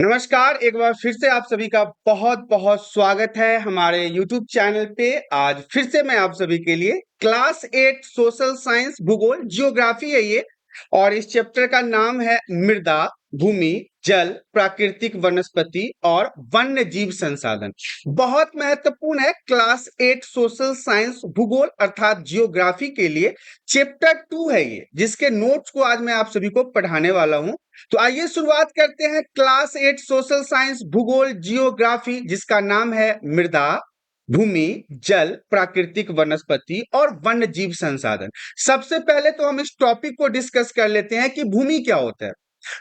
नमस्कार, एक बार फिर से आप सभी का बहुत-बहुत स्वागत है हमारे YouTube चैनल पे। आज फिर से मैं आप सभी के लिए क्लास 8 सोशल साइंस भूगोल ज्योग्राफी है ये और इस चैप्टर का नाम है मृदा, भूमि, जल, प्राकृतिक वनस्पति और वन्य जीव संसाधन। बहुत महत्वपूर्ण है क्लास 8 सोशल साइंस भूगोल अर्थात जियोग्राफी के लिए। चैप्टर 2 है ये, जिसके नोट्स को आज मैं आप सभी को पढ़ाने वाला हूं। तो आइए शुरुआत करते हैं क्लास 8 सोशल साइंस भूगोल जियोग्राफी, जिसका नाम है मृदा, भूमि, जल, प्राकृतिक वनस्पति और वन्य जीव संसाधन। सबसे पहले तो हम इस टॉपिक को डिस्कस कर लेते हैं कि भूमि क्या होता है।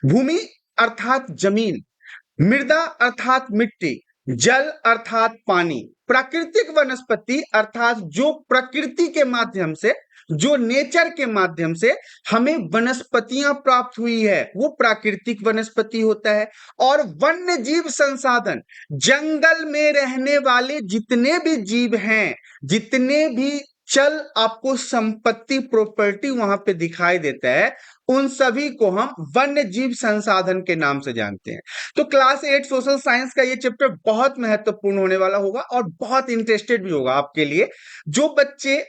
भूमि अर्थात जमीन, मृदा अर्थात मिट्टी, जल अर्थात पानी, प्राकृतिक वनस्पति अर्थात जो प्रकृति के माध्यम से, जो नेचर के माध्यम से हमें वनस्पतियां प्राप्त हुई है, वो प्राकृतिक वनस्पति होता है। और वन्य जीव संसाधन, जंगल में रहने वाले जितने भी जीव हैं, जितने भी चल आपको संपत्ति प्रॉपर्टी वहां पे दिखाई देता है, उन सभी को हम वन्य जीव संसाधन के नाम से जानते हैं। तो क्लास 8 सोशल साइंस का ये चैप्टर बहुत महत्वपूर्ण होने वाला होगा और बहुत इंटरेस्टेड भी होगा आपके लिए। जो बच्चे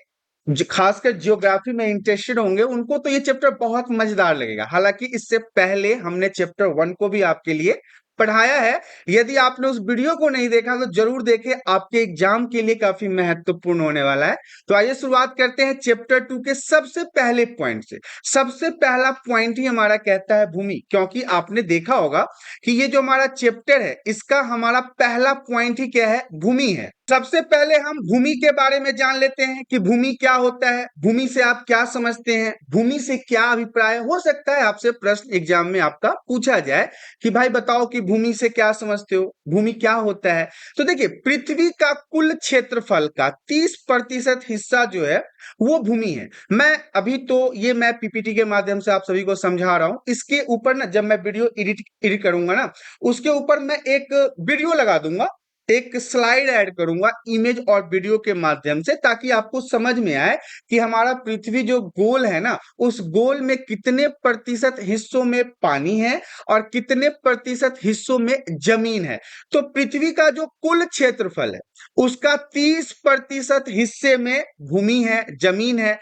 खासकर जियोग्राफी में इंटरेस्टेड होंगे उनको तो ये चैप्टर बहुत मजेदार लगेगा। हालांकि इससे पहले हमने चैप्टर 1 को भी आपके लिए पढ़ाया है। यदि आपने उस वीडियो को नहीं देखा तो जरूर देखें, आपके एग्जाम के लिए काफी महत्वपूर्ण होने वाला है। तो आइए शुरुआत करते हैं चैप्टर 2 के सबसे पहले पॉइंट से। सबसे पहला पॉइंट ही हमारा कहता है भूमि, क्योंकि आपने देखा होगा कि ये जो हमारा चैप्टर है इसका हमारा पहला पॉइंट ही क्या है, भूमि है। सबसे पहले हम भूमि के बारे में जान लेते हैं कि भूमि क्या होता है, भूमि से आप क्या समझते हैं, भूमि से क्या अभिप्राय। हो सकता है आपसे प्रश्न एग्जाम में आपका पूछा जाए कि भाई बताओ कि भूमि से क्या समझते हो, भूमि क्या होता है। तो देखिए, पृथ्वी का कुल क्षेत्रफल का 30% हिस्सा जो है वो भूमि है। मैं पीपीटी के माध्यम से आप सभी को समझा रहा हूं। इसके ऊपर ना जब मैं वीडियो एडिट करूंगा ना, उसके ऊपर मैं एक वीडियो लगा दूंगा, एक स्लाइड ऐड करूंगा इमेज और वीडियो के माध्यम से, ताकि आपको समझ में आए कि हमारा पृथ्वी जो गोल है ना, उस गोल में कितने प्रतिशत हिस्सों में पानी है और कितने प्रतिशत हिस्सों में जमीन है। तो पृथ्वी का जो कुल क्षेत्रफल है उसका 30% हिस्से में भूमि है, जमीन है।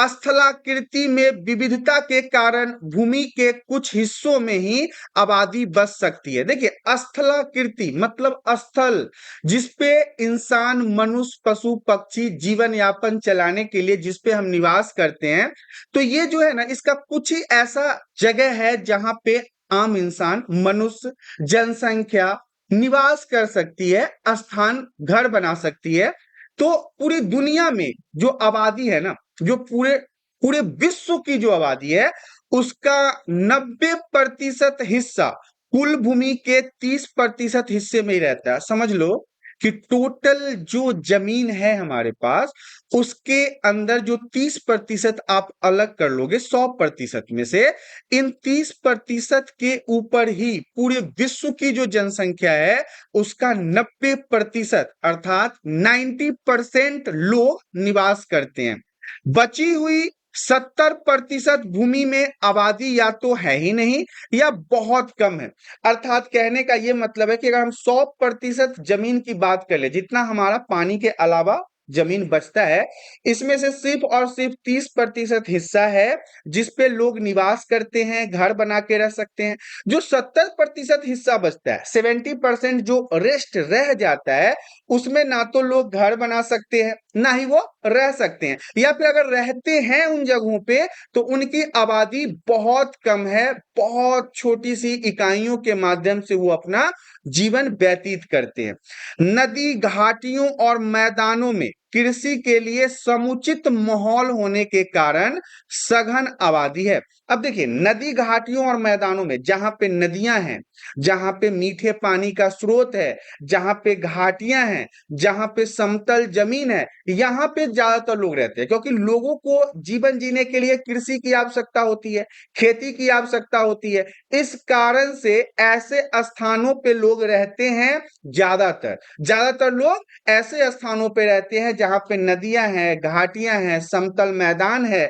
स्थलाकृति में विविधता के कारण भूमि के कुछ हिस्सों में ही आबादी बस सकती है। देखिए, स्थलाकृति मतलब स्थल, जिसपे इंसान, मनुष्य, पशु पक्षी जीवन यापन चलाने के लिए जिसपे हम निवास करते हैं, तो ये जो है ना, इसका कुछ ही ऐसा जगह है जहां पे आम इंसान, मनुष्य, जनसंख्या निवास कर सकती है, स्थान घर बना सकती है। तो पूरी दुनिया में जो आबादी है ना, जो पूरे पूरे विश्व की जो आबादी है उसका 90% हिस्सा कुल भूमि के 30% हिस्से में ही रहता है। समझ लो कि टोटल जो जमीन है हमारे पास, उसके अंदर जो 30% आप अलग कर लोगे 100% में से, इन 30% के ऊपर ही पूरे विश्व की जो जनसंख्या है उसका 90% अर्थात 90% लोग निवास करते हैं। बची हुई 70% भूमि में आबादी या तो है ही नहीं या बहुत कम है। अर्थात कहने का यह मतलब है कि अगर हम 100% जमीन की बात कर ले, जितना हमारा पानी के अलावा जमीन बचता है, इसमें से सिर्फ और सिर्फ 30% हिस्सा है जिसपे लोग निवास करते हैं, घर बना के रह सकते हैं। जो 70% हिस्सा बचता है, 70% जो रेस्ट रह जाता है, उसमें ना तो लोग घर बना सकते हैं ना ही वो रह सकते हैं, या फिर अगर रहते हैं उन जगहों पे तो उनकी आबादी बहुत कम है। बहुत छोटी सी इकाइयों के माध्यम से वो अपना जीवन व्यतीत करते हैं। नदी, घाटियों और मैदानों में कृषि के लिए समुचित माहौल होने के कारण सघन आबादी है। अब देखिए, नदी, घाटियों और मैदानों में जहां पे नदियां हैं, जहां पे मीठे पानी का स्रोत है, जहां पे घाटियां हैं, जहां पे समतल जमीन है, यहां पे ज्यादातर लोग रहते हैं, क्योंकि लोगों को जीवन जीने के लिए कृषि की आवश्यकता होती है, खेती की आवश्यकता होती है। इस कारण से ऐसे स्थानों पे लोग रहते हैं। ज्यादातर ज्यादातर लोग ऐसे स्थानों पे रहते हैं जहां पे नदियां हैं, घाटियां हैं, समतल मैदान है।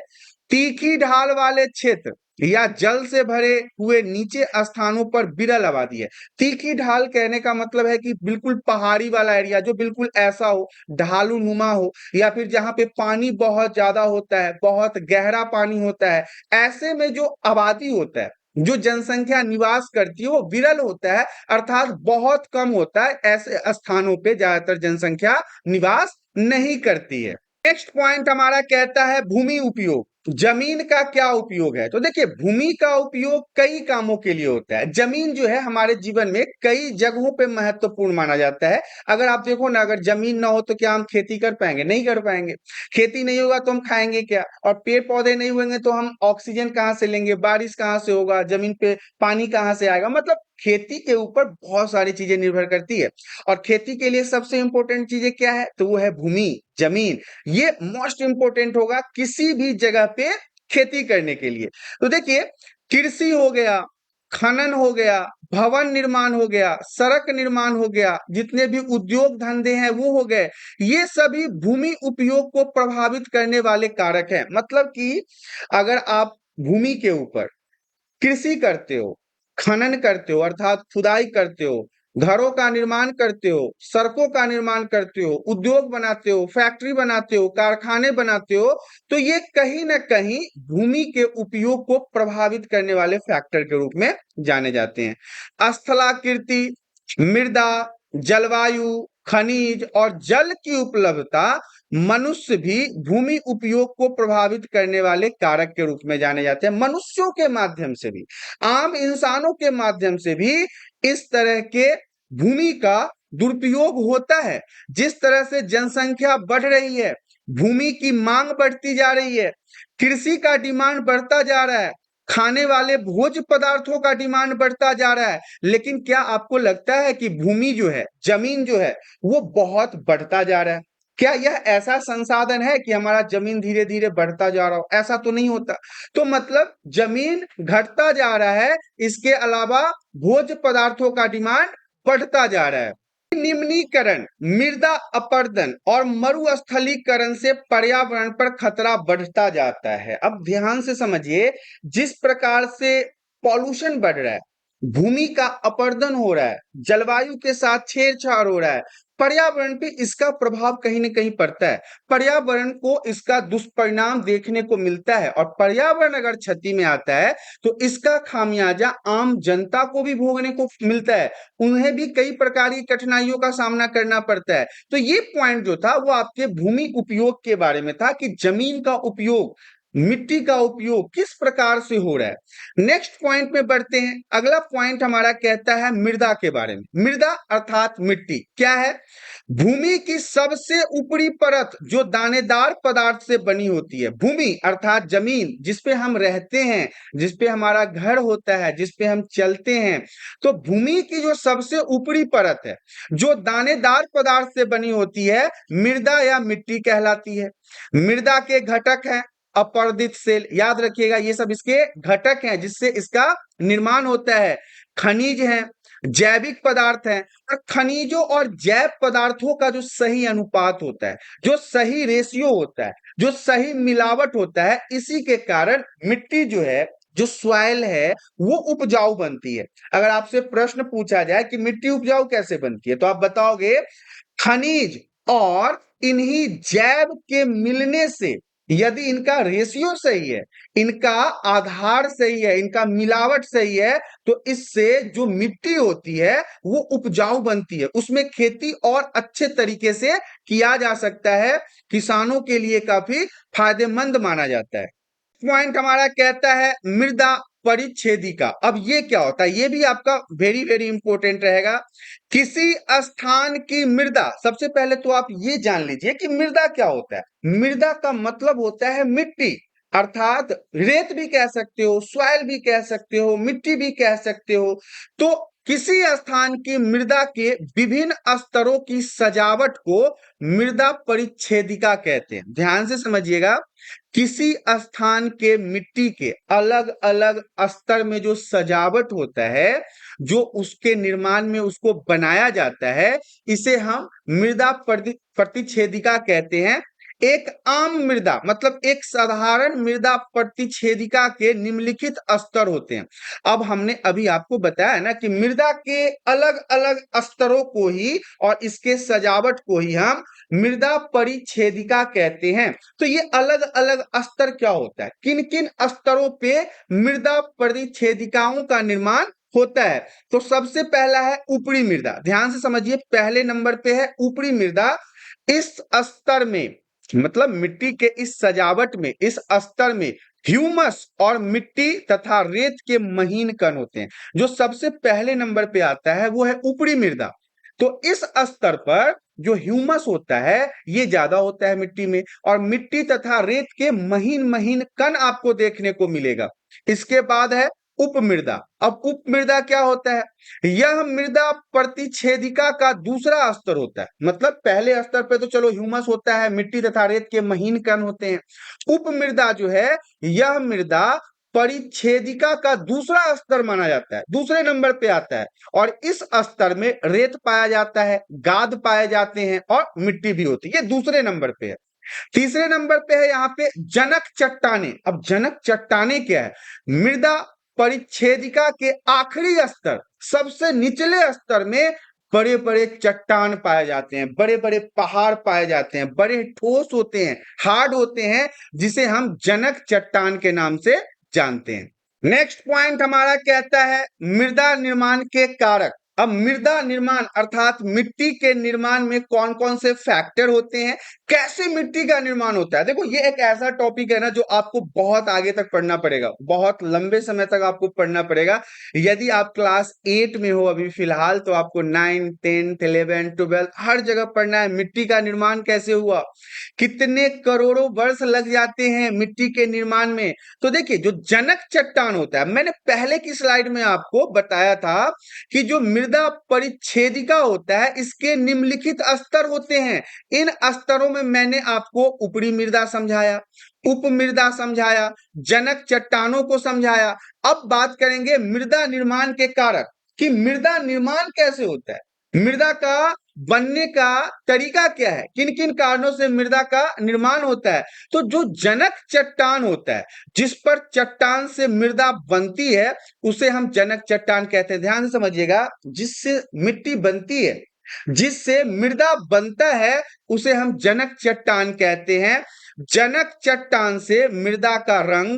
तीखी ढाल वाले क्षेत्र या जल से भरे हुए नीचे स्थानों पर विरल आबादी है। तीखी ढाल कहने का मतलब है कि बिल्कुल पहाड़ी वाला एरिया जो बिल्कुल ऐसा हो, ढालू नुमा हो, या फिर जहां पे पानी बहुत ज्यादा होता है, बहुत गहरा पानी होता है, ऐसे में जो आबादी होता है, जो जनसंख्या निवास करती है, वो विरल होता है, अर्थात बहुत कम होता है। ऐसे स्थानों पे ज्यादातर जनसंख्या निवास नहीं करती है। नेक्स्ट पॉइंट हमारा कहता है भूमि उपयोग। जमीन का क्या उपयोग है? तो देखिए, भूमि का उपयोग कई कामों के लिए होता है। जमीन जो है हमारे जीवन में कई जगहों पे महत्वपूर्ण माना जाता है। अगर आप देखो ना, अगर जमीन ना हो तो क्या हम खेती कर पाएंगे? नहीं कर पाएंगे। खेती नहीं होगा तो हम खाएंगे क्या? और पेड़ पौधे नहीं होंगे तो हम ऑक्सीजन कहाँ से लेंगे? बारिश कहाँ से होगा? जमीन पे पानी कहाँ से आएगा? मतलब खेती के ऊपर बहुत सारी चीजें निर्भर करती है। और खेती के लिए सबसे इंपॉर्टेंट चीजें क्या है? तो वो है भूमि, जमीन। ये मोस्ट इंपोर्टेंट होगा किसी भी जगह पे खेती करने के लिए। तो देखिए, कृषि हो गया, खनन हो गया, भवन निर्माण हो गया, सड़क निर्माण हो गया, जितने भी उद्योग धंधे हैं वो हो गए, ये सभी भूमि उपयोग को प्रभावित करने वाले कारक हैं। मतलब कि अगर आप भूमि के ऊपर कृषि करते हो, खनन करते हो अर्थात खुदाई करते हो, घरों का निर्माण करते हो, सड़कों का निर्माण करते हो, उद्योग बनाते हो, फैक्ट्री बनाते हो, कारखाने बनाते हो, तो ये कहीं ना कहीं भूमि के उपयोग को प्रभावित करने वाले फैक्टर के रूप में जाने जाते हैं। स्थलाकृति, मृदा, जलवायु, खनिज और जल की उपलब्धता मनुष्य भी भूमि उपयोग को प्रभावित करने वाले कारक के रूप में जाने जाते हैं। मनुष्यों के माध्यम से भी, आम इंसानों के माध्यम से भी इस तरह के भूमि का दुरुपयोग होता है। जिस तरह से जनसंख्या बढ़ रही है, भूमि की मांग बढ़ती जा रही है, कृषि का डिमांड बढ़ता जा रहा है, खाने वाले भोज्य पदार्थों का डिमांड बढ़ता जा रहा है, लेकिन क्या आपको लगता है कि भूमि जो है, जमीन जो है, वो बहुत बढ़ता जा रहा है? क्या यह ऐसा संसाधन है कि हमारा जमीन धीरे धीरे बढ़ता जा रहा हो? ऐसा तो नहीं होता। तो मतलब जमीन घटता जा रहा है, इसके अलावा भोज्य पदार्थों का डिमांड बढ़ता जा रहा है। निम्नीकरण, मृदा अपरदन और मरुस्थलीकरण से पर्यावरण पर खतरा बढ़ता जाता है। अब ध्यान से समझिए, जिस प्रकार से पॉल्यूशन बढ़ रहा है, भूमि का अपरदन हो रहा है, जलवायु के साथ छेड़छाड़ हो रहा है, पर्यावरण पे इसका प्रभाव कहीं ना कहीं पड़ता है। पर्यावरण को इसका दुष्परिणाम देखने को मिलता है, और पर्यावरण अगर क्षति में आता है तो इसका खामियाजा आम जनता को भी भोगने को मिलता है। उन्हें भी कई प्रकार की कठिनाइयों का सामना करना पड़ता है। तो ये पॉइंट जो था वो आपके भूमि उपयोग के बारे में था कि जमीन का उपयोग, मिट्टी का उपयोग किस प्रकार से हो रहा है। नेक्स्ट पॉइंट में बढ़ते हैं। अगला पॉइंट हमारा कहता है मृदा के बारे में। मृदा अर्थात मिट्टी क्या है? भूमि की सबसे ऊपरी परत जो दानेदार पदार्थ से बनी होती है। भूमि अर्थात जमीन, जिसपे हम रहते हैं, जिसपे हमारा घर होता है, जिसपे हम चलते हैं, तो भूमि की जो सबसे ऊपरी परत है जो दानेदार पदार्थ से बनी होती है, मृदा या मिट्टी कहलाती है। मृदा के घटक हैं अपरदित सेल, याद रखिएगा, ये सब इसके घटक हैं जिससे इसका निर्माण होता है। खनिज हैं, जैविक पदार्थ हैं, और खनिजों और जैव पदार्थों का जो सही अनुपात होता है, जो सही रेशियो होता है, जो सही मिलावट होता है, इसी के कारण मिट्टी जो है, जो सॉइल है, वो उपजाऊ बनती है। अगर आपसे प्रश्न पूछा जाए कि मिट्टी उपजाऊ कैसे बनती है, तो आप बताओगे खनिज और इन्हीं जैव के मिलने से। यदि इनका रेशियो सही है, इनका आधार सही है, इनका मिलावट सही है, तो इससे जो मिट्टी होती है वो उपजाऊ बनती है, उसमें खेती और अच्छे तरीके से किया जा सकता है, किसानों के लिए काफी फायदेमंद माना जाता है। पॉइंट हमारा कहता है मृदा परिच्छेदिका। अब ये क्या होता है? ये भी आपका वेरी वेरी इंपॉर्टेंट रहेगा। किसी स्थान की मृदा, सबसे पहले तो आप ये जान लीजिए कि मृदा क्या होता है। मृदा का मतलब होता है मिट्टी, अर्थात रेत भी कह सकते हो, सॉइल भी कह सकते हो, मिट्टी भी कह सकते हो। तो किसी स्थान की मृदा के विभिन्न स्तरों की सजावट को मृदा परिच्छेदिका कहते हैं। ध्यान से समझिएगा, किसी स्थान के मिट्टी के अलग अलग स्तर में जो सजावट होता है, जो उसके निर्माण में उसको बनाया जाता है, इसे हम मृदा प्रतिच्छेदिका कहते हैं। एक आम मृदा मतलब एक साधारण मृदा प्रतिच्छेदिका के निम्नलिखित स्तर होते हैं। अब हमने अभी आपको बताया ना कि मृदा के अलग अलग स्तरों को ही और इसके सजावट को ही हम मृदा परिच्छेदिका कहते हैं। तो ये अलग अलग स्तर क्या होता है, किन किन स्तरों पे मृदा परिच्छेदिकाओं का निर्माण होता है। तो सबसे पहला है ऊपरी मृदा, ध्यान से समझिए, पहले नंबर पे है ऊपरी मृदा। इस स्तर में मतलब मिट्टी के इस सजावट में, इस स्तर में ह्यूमस और मिट्टी तथा रेत के महीन कण होते हैं। जो सबसे पहले नंबर पे आता है वो है ऊपरी मृदा। तो इस स्तर पर जो ह्यूमस होता है ये ज्यादा होता है मिट्टी में, और मिट्टी तथा रेत के महीन महीन कण आपको देखने को मिलेगा। इसके बाद है उपमृदा। अब उपमृदा क्या होता है, यह मृदा प्रतिच्छेदिका का दूसरा स्तर होता है। मतलब पहले स्तर पे तो चलो ह्यूमस होता है, मिट्टी तथा रेत के महीन कण होते हैं। उपमृदा जो है यह मृदा परिच्छेदिका का दूसरा स्तर माना जाता है, दूसरे नंबर पे आता है। और इस स्तर में रेत पाया जाता है, गाद पाए जाते हैं और मिट्टी भी होती है। ये दूसरे नंबर पे है। तीसरे नंबर पे है यहाँ पे जनक चट्टाने। अब जनक चट्टाने क्या है, मृदा परिच्छेदिका के आखिरी स्तर, सबसे निचले स्तर में बड़े बड़े चट्टान पाए जाते हैं, बड़े बड़े पहाड़ पाए जाते हैं, बड़े ठोस होते हैं, हार्ड होते हैं, जिसे हम जनक चट्टान के नाम से जानते हैं। नेक्स्ट पॉइंट हमारा कहता है मृदा निर्माण के कारक। अब मृदा निर्माण अर्थात मिट्टी के निर्माण में कौन कौन से फैक्टर होते हैं, कैसे मिट्टी का निर्माण होता है। देखो ये एक ऐसा टॉपिक है ना जो आपको बहुत आगे तक पढ़ना पड़ेगा, बहुत लंबे समय तक आपको पढ़ना पड़ेगा। यदि आप क्लास 8 में हो अभी फिलहाल, तो आपको 9, 10, 11, 12 हर जगह पढ़ना है। मिट्टी का निर्माण कैसे हुआ, कितने करोड़ों वर्ष लग जाते हैं मिट्टी के निर्माण में। तो देखिए जो जनक चट्टान होता है, मैंने पहले की स्लाइड में आपको बताया था कि जो मृदा परिच्छेदिका होता है इसके निम्नलिखित स्तर होते हैं। इन स्तरों में मैंने आपको ऊपरी मृदा समझाया, उपमृदा समझाया, जनक चट्टानों को समझाया। अब बात करेंगे मृदा निर्माण के कारक कि मृदा निर्माण कैसे होता है, मृदा का बनने का तरीका क्या है, किन किन कारणों से मृदा का निर्माण होता है। तो जो जनक चट्टान होता है, जिस पर चट्टान से मृदा बनती है, उसे हम जनक चट्टान कहते हैं। ध्यान से समझिएगा, जिससे मिट्टी बनती है, जिससे मृदा बनता है, उसे हम जनक चट्टान कहते हैं। जनक चट्टान से मृदा का रंग,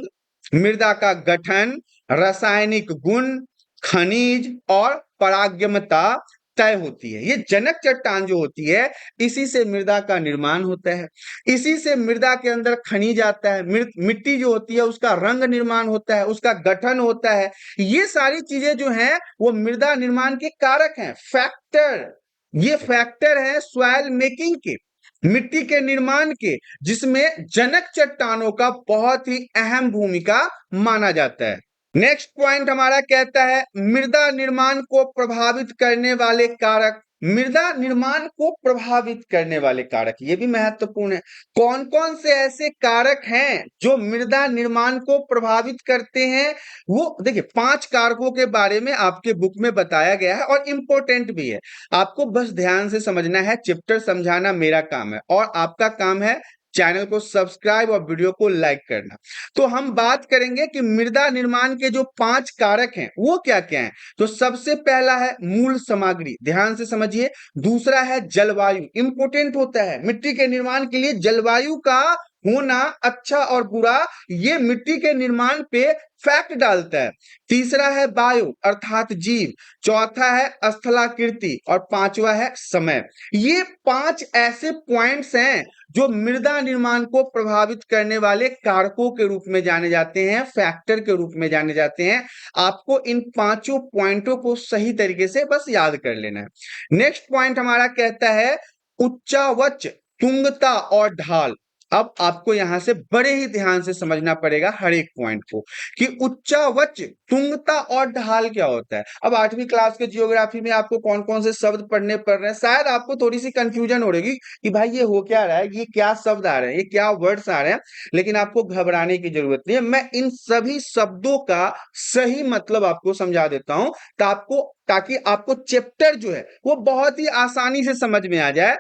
मृदा का गठन, रासायनिक गुण, खनिज और परागम्यता तय होती है। ये जनक चट्टान जो होती है, इसी से मृदा का निर्माण होता है, इसी से मृदा के अंदर खनिज आता है, मिट्टी जो होती है उसका रंग निर्माण होता है, उसका गठन होता है। ये सारी चीजें जो हैं वो मृदा निर्माण के कारक हैं, फैक्टर। ये फैक्टर है सॉइल मेकिंग के, मिट्टी के निर्माण के, जिसमें जनक चट्टानों का बहुत ही अहम भूमिका माना जाता है। नेक्स्ट पॉइंट हमारा कहता है मृदा निर्माण को प्रभावित करने वाले कारक। मृदा निर्माण को प्रभावित करने वाले कारक, ये भी महत्वपूर्ण है। कौन कौन से ऐसे कारक हैं जो मृदा निर्माण को प्रभावित करते हैं, वो देखिए 5 कारकों के बारे में आपके बुक में बताया गया है और इंपॉर्टेंट भी है। आपको बस ध्यान से समझना है, चैप्टर समझाना मेरा काम है और आपका काम है चैनल को सब्सक्राइब और वीडियो को लाइक करना। तो हम बात करेंगे कि मृदा निर्माण के जो 5 कारक हैं वो क्या क्या हैं। तो सबसे पहला है मूल सामग्री, ध्यान से समझिए। दूसरा है जलवायु, इंपोर्टेंट होता है मिट्टी के निर्माण के लिए जलवायु का होना, अच्छा और बुरा, ये मिट्टी के निर्माण पे फैक्ट डालता है। तीसरा है वायु अर्थात जीव, चौथा है स्थलाकृति और पांचवा है समय। ये 5 ऐसे पॉइंट्स हैं जो मृदा निर्माण को प्रभावित करने वाले कारकों के रूप में जाने जाते हैं, फैक्टर के रूप में जाने जाते हैं। आपको इन 5 पॉइंटों को सही तरीके से बस याद कर लेना है। नेक्स्ट पॉइंट हमारा कहता है उच्चावच, तुंगता और ढाल। अब आपको यहां से बड़े ही ध्यान से समझना पड़ेगा हर एक पॉइंट को कि उच्चावच, तुंगता और ढाल क्या होता है। अब 8वीं क्लास के जियोग्राफी में आपको कौन कौन से शब्द पढ़ने पड़ रहे हैं, शायद आपको थोड़ी सी कंफ्यूजन हो रही कि भाई ये हो क्या रहा है, ये क्या शब्द आ रहे हैं, ये क्या वर्ड्स आ रहे हैं। लेकिन आपको घबराने की जरूरत नहीं है, मैं इन सभी शब्दों का सही मतलब आपको समझा देता हूं, तो आपको ताकि आपको चैप्टर जो है वो बहुत ही आसानी से समझ में आ जाए।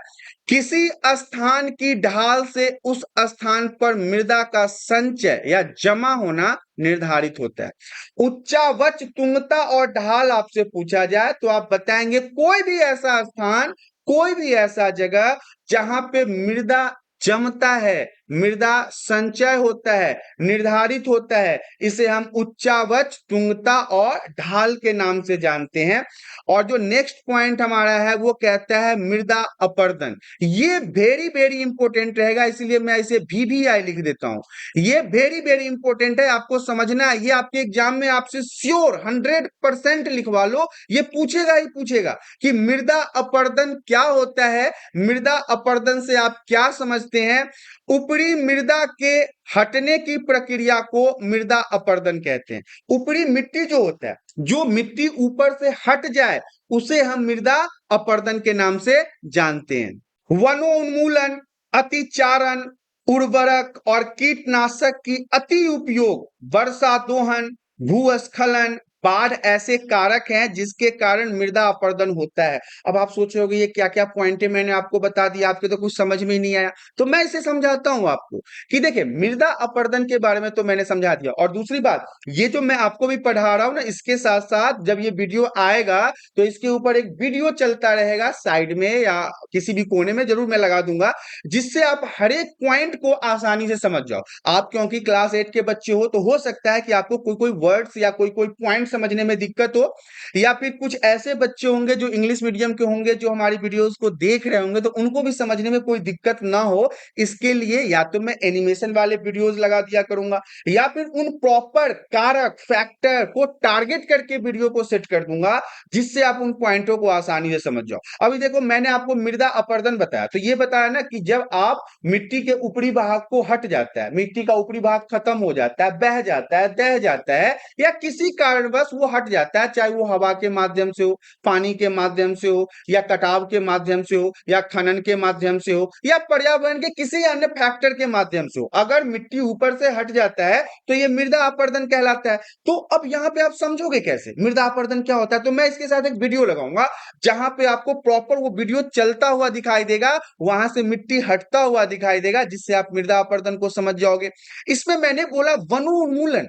किसी स्थान की ढाल से उस स्थान पर मृदा का संचय या जमा होना निर्धारित होता है। उच्चावच, तुंगता और ढाल आपसे पूछा जाए तो आप बताएंगे कोई भी ऐसा स्थान, कोई भी ऐसा जगह जहां पे मृदा जमता है, मृदा संचय होता है, निर्धारित होता है, इसे हम उच्चावच, तुंगता और ढाल के नाम से जानते हैं। और जो नेक्स्ट पॉइंट हमारा है वो कहता है मृदा अपरदन। ये वेरी वेरी इंपॉर्टेंट रहेगा, इसीलिए मैं इसे VVI लिख देता हूं। ये वेरी वेरी इंपॉर्टेंट है, आपको समझना है। ये आपके एग्जाम में आपसे श्योर 100% लिखवा लो, ये पूछेगा ही पूछेगा कि मृदा अपरदन क्या होता है, मृदा अपरदन से आप क्या समझते हैं। ऊपरी मृदा के हटने की प्रक्रिया को मृदा अपरदन कहते हैं। ऊपरी मिट्टी जो होता है, जो मिट्टी ऊपर से हट जाए, उसे हम मृदा अपरदन के नाम से जानते हैं। वनोन्मूलन, अतिचारण, उर्वरक और कीटनाशक की अति उपयोग, वर्षा दोहन, भूस्खलन, बाढ़ ऐसे कारक हैं जिसके कारण मृदा अपरदन होता है। अब आप सोच रहे होगे ये क्या क्या पॉइंट है, मैंने आपको बता दिया, आपके तो कुछ समझ में ही नहीं आया। तो मैं इसे समझाता हूं आपको कि देखिए मृदा अपरदन के बारे में तो मैंने समझा दिया। और दूसरी बात, ये जो मैं आपको भी पढ़ा रहा हूं ना, इसके साथ साथ जब ये वीडियो आएगा तो इसके ऊपर एक वीडियो चलता रहेगा साइड में या किसी भी कोने में, जरूर मैं लगा दूंगा, जिससे आप हर एक पॉइंट को आसानी से समझ जाओ। आप क्योंकि क्लास 8 के बच्चे हो तो हो सकता है कि आपको कोई कोई वर्ड्स या कोई कोई पॉइंट समझने में दिक्कत हो, या फिर कुछ ऐसे बच्चे होंगे जो इंग्लिश मीडियम के होंगे जो हमारी वीडियोस को देख रहे होंगे, तो उनको भी समझने में कोई दिक्कत ना हो, इसके लिए या तो मैं एनिमेशन वाले वीडियोस लगा दिया करूंगा या फिर उन प्रॉपर कारक फैक्टर को टारगेट करके वीडियो को सेट कर दूंगा, जिससे आप उन पॉइंटों को आसानी से समझ जाओ। अभी देखो मैंने आपको मृदा अपरदन बताया, तो ये बताया ना कि जब आप मिट्टी के ऊपरी भाग को हट जाता है, मिट्टी का ऊपरी भाग खत्म हो जाता है, बह जाता है, दह जाता है, या किसी कारणवश वो हट जाता है, चाहे वो हवा के माध्यम से हो, पानी के माध्यम से हो, या कटाव के माध्यम से हो, या खनन के माध्यम से हो, या पर्यावरण के किसी अन्य फैक्टर के माध्यम से हो, अगर मिट्टी ऊपर से हट जाता है तो ये मृदा अपरदन कहलाता है। तो अब यहाँ पे आप समझोगे कैसे मृदा अपरदन क्या होता है, तो मैं इसके साथ एक वीडियो लगाऊंगा जहां पे आपको प्रॉपर वो वीडियो चलता हुआ दिखाई देगा, वहां से मिट्टी हटता हुआ दिखाई देगा, जिससे आप मृदा अपरदन को समझ जाओगे। इसमें मैंने बोला वनोन्मूलन।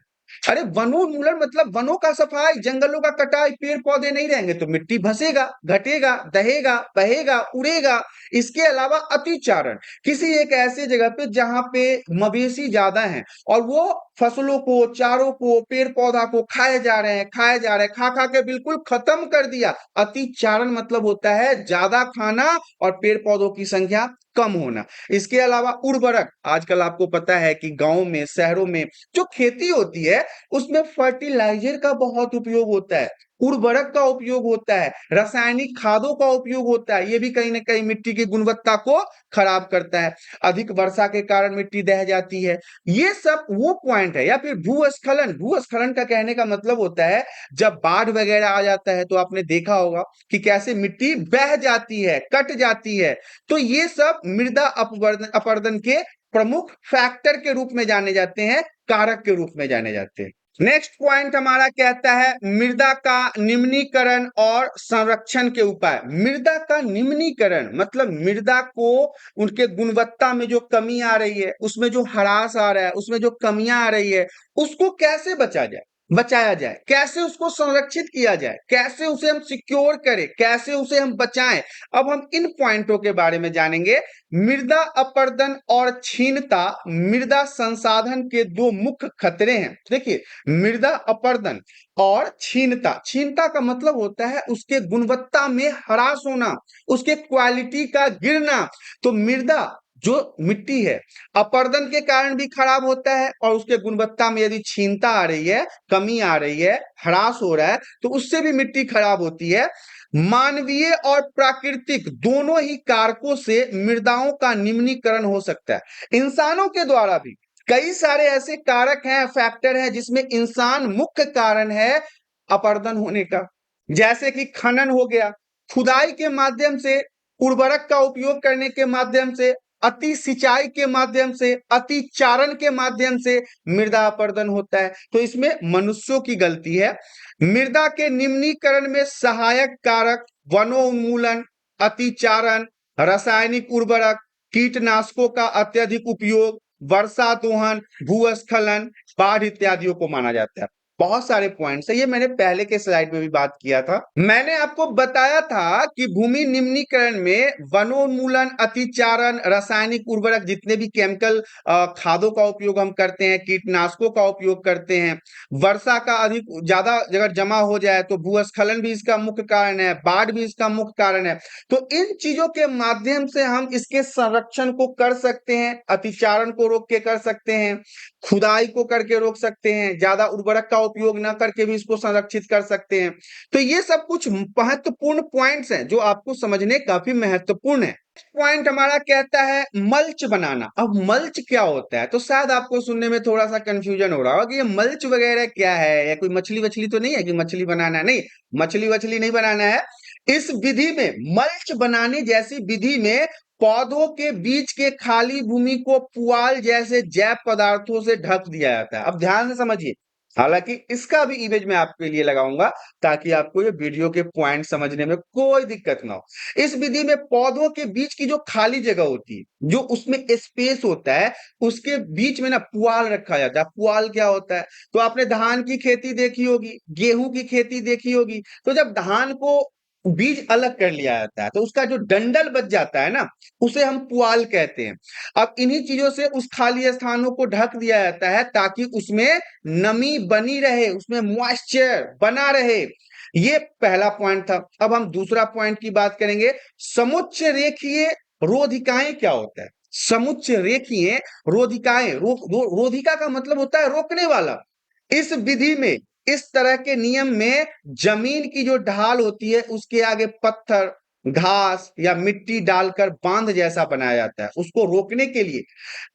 अरे वनोन्मूलन मतलब वनों का सफाई, जंगलों का कटाई, पेड़ पौधे नहीं रहेंगे तो मिट्टी धसेगा, घटेगा, दहेगा, बहेगा, उड़ेगा। इसके अलावा अतिचारण, किसी एक ऐसे जगह पे जहां पे मवेशी ज्यादा हैं और वो फसलों को, चारों को, पेड़ पौधा को खाए जा रहे हैं, खाए जा रहे हैं, खा खा के बिल्कुल खत्म कर दिया। अतिचारण मतलब होता है ज्यादा खाना और पेड़ पौधों की संख्या कम होना। इसके अलावा उर्वरक, आजकल आपको पता है कि गांव में, शहरों में जो खेती होती है उसमें फर्टिलाइजर का बहुत उपयोग होता है, उर्वरक का उपयोग होता है, रासायनिक खादों का उपयोग होता है। ये भी कहीं ना कहीं मिट्टी की गुणवत्ता को खराब करता है। अधिक वर्षा के कारण मिट्टी दह जाती है। ये सब वो पॉइंट है। या फिर भूस्खलन, भूस्खलन का कहने का मतलब होता है जब बाढ़ वगैरह आ जाता है तो आपने देखा होगा कि कैसे मिट्टी बह जाती है, कट जाती है। तो ये सब मृदा अपरदन के प्रमुख फैक्टर के रूप में जाने जाते हैं, कारक के रूप में जाने जाते हैं। नेक्स्ट पॉइंट हमारा कहता है मृदा का निम्नीकरण और संरक्षण के उपाय। मृदा का निम्नीकरण मतलब मृदा को, उनके गुणवत्ता में जो कमी आ रही है, उसमें जो ह्रास आ रहा है, उसमें जो कमियां आ रही है, उसको कैसे बचाया जाए, कैसे उसको संरक्षित किया जाए, कैसे उसे हम सिक्योर करें, कैसे उसे हम बचाएं। अब हम इन पॉइंटों के बारे में जानेंगे। मृदा अपरदन और क्षीणता मृदा संसाधन के दो मुख्य खतरे हैं। देखिए मृदा अपरदन और क्षीणता, क्षीणता का मतलब होता है उसके गुणवत्ता में ह्रास होना, उसके क्वालिटी का गिरना। तो मृदा जो मिट्टी है अपरदन के कारण भी खराब होता है, और उसके गुणवत्ता में यदि क्षीणता आ रही है, कमी आ रही है, ह्रास हो रहा है, तो उससे भी मिट्टी खराब होती है। मानवीय और प्राकृतिक दोनों ही कारकों से मृदाओं का निम्नीकरण हो सकता है। इंसानों के द्वारा भी कई सारे ऐसे कारक हैं, फैक्टर हैं, जिसमें इंसान मुख्य कारण है अपरदन होने का। जैसे कि खनन हो गया, खुदाई के माध्यम से, उर्वरक का उपयोग करने के माध्यम से, अति सिंचाई के माध्यम से, अति चारण के माध्यम से मृदा अपरदन होता है। तो इसमें मनुष्यों की गलती है। मृदा के निम्नीकरण में सहायक कारक वनोन्मूलन, अतिचारण, रासायनिक उर्वरक, कीटनाशकों का अत्यधिक उपयोग, वर्षा दोहन, भूस्खलन, बाढ़ इत्यादियों को माना जाता है। बहुत सारे पॉइंट्स है, ये मैंने पहले के स्लाइड में भी बात किया था। मैंने आपको बताया था कि भूमि निम्नीकरण में वनोन्मूलन, अतिचारण, रासायनिक उर्वरक, जितने भी केमिकल खादों का उपयोग हम करते हैं, कीटनाशकों का उपयोग करते हैं, वर्षा का अधिक ज्यादा अगर जमा हो जाए तो भूस्खलन भी इसका मुख्य कारण है, बाढ़ भी इसका मुख्य कारण है। तो इन चीजों के माध्यम से हम इसके संरक्षण को कर सकते हैं, अतिचारण को रोक के कर सकते हैं, खुदाई को करके रोक सकते हैं, ज्यादा उर्वरक का उपयोग न करके भी इसको संरक्षित कर सकते हैं। तो ये सब कुछ महत्वपूर्ण पॉइंट्स हैं जो आपको समझने काफी महत्वपूर्ण है। पॉइंट हमारा कहता है मल्च बनाना। अब मल्च क्या होता है, तो शायद आपको सुनने में थोड़ा सा कंफ्यूजन हो रहा होगा कि ये मल्च वगैरह क्या है, या कोई मछली वछली तो नहीं है कि मछली बनाना है। नहीं, मछली वछली नहीं बनाना है। इस विधि में, मल्च बनाने जैसी विधि में, पौधों के बीच के खाली भूमि को पुआल जैसे जैव पदार्थों से ढक दिया जाता है। अब ध्यान से समझिए, हालांकि इसका भी इमेज मैं आपके लिए लगाऊंगा ताकि आपको ये वीडियो के पॉइंट समझने में कोई दिक्कत ना हो। इस विधि में पौधों के बीच की जो खाली जगह होती है, जो उसमें स्पेस होता है, उसके बीच में ना पुआल रखा जाता है। पुआल क्या होता है, तो आपने धान की खेती देखी होगी, गेहूं की खेती देखी होगी। तो जब धान को बीज अलग कर लिया जाता है तो उसका जो डंडल बच जाता है ना, उसे हम पुआल कहते हैं। अब इन्हीं चीजों से उस खाली स्थानों को ढक दिया जाता है ताकि उसमें नमी बनी रहे, उसमें मॉइस्चर बना रहे। ये पहला पॉइंट था। अब हम दूसरा पॉइंट की बात करेंगे। समुच्च रेखीय रोधिकाएं क्या होता है। समुच्च रेखीय रोधिकाएं, रोधिका का मतलब होता है रोकने वाला। इस विधि में, इस तरह के नियम में, जमीन की जो ढाल होती है उसके आगे पत्थर, घास या मिट्टी डालकर बांध जैसा बनाया जाता है। उसको रोकने के लिए,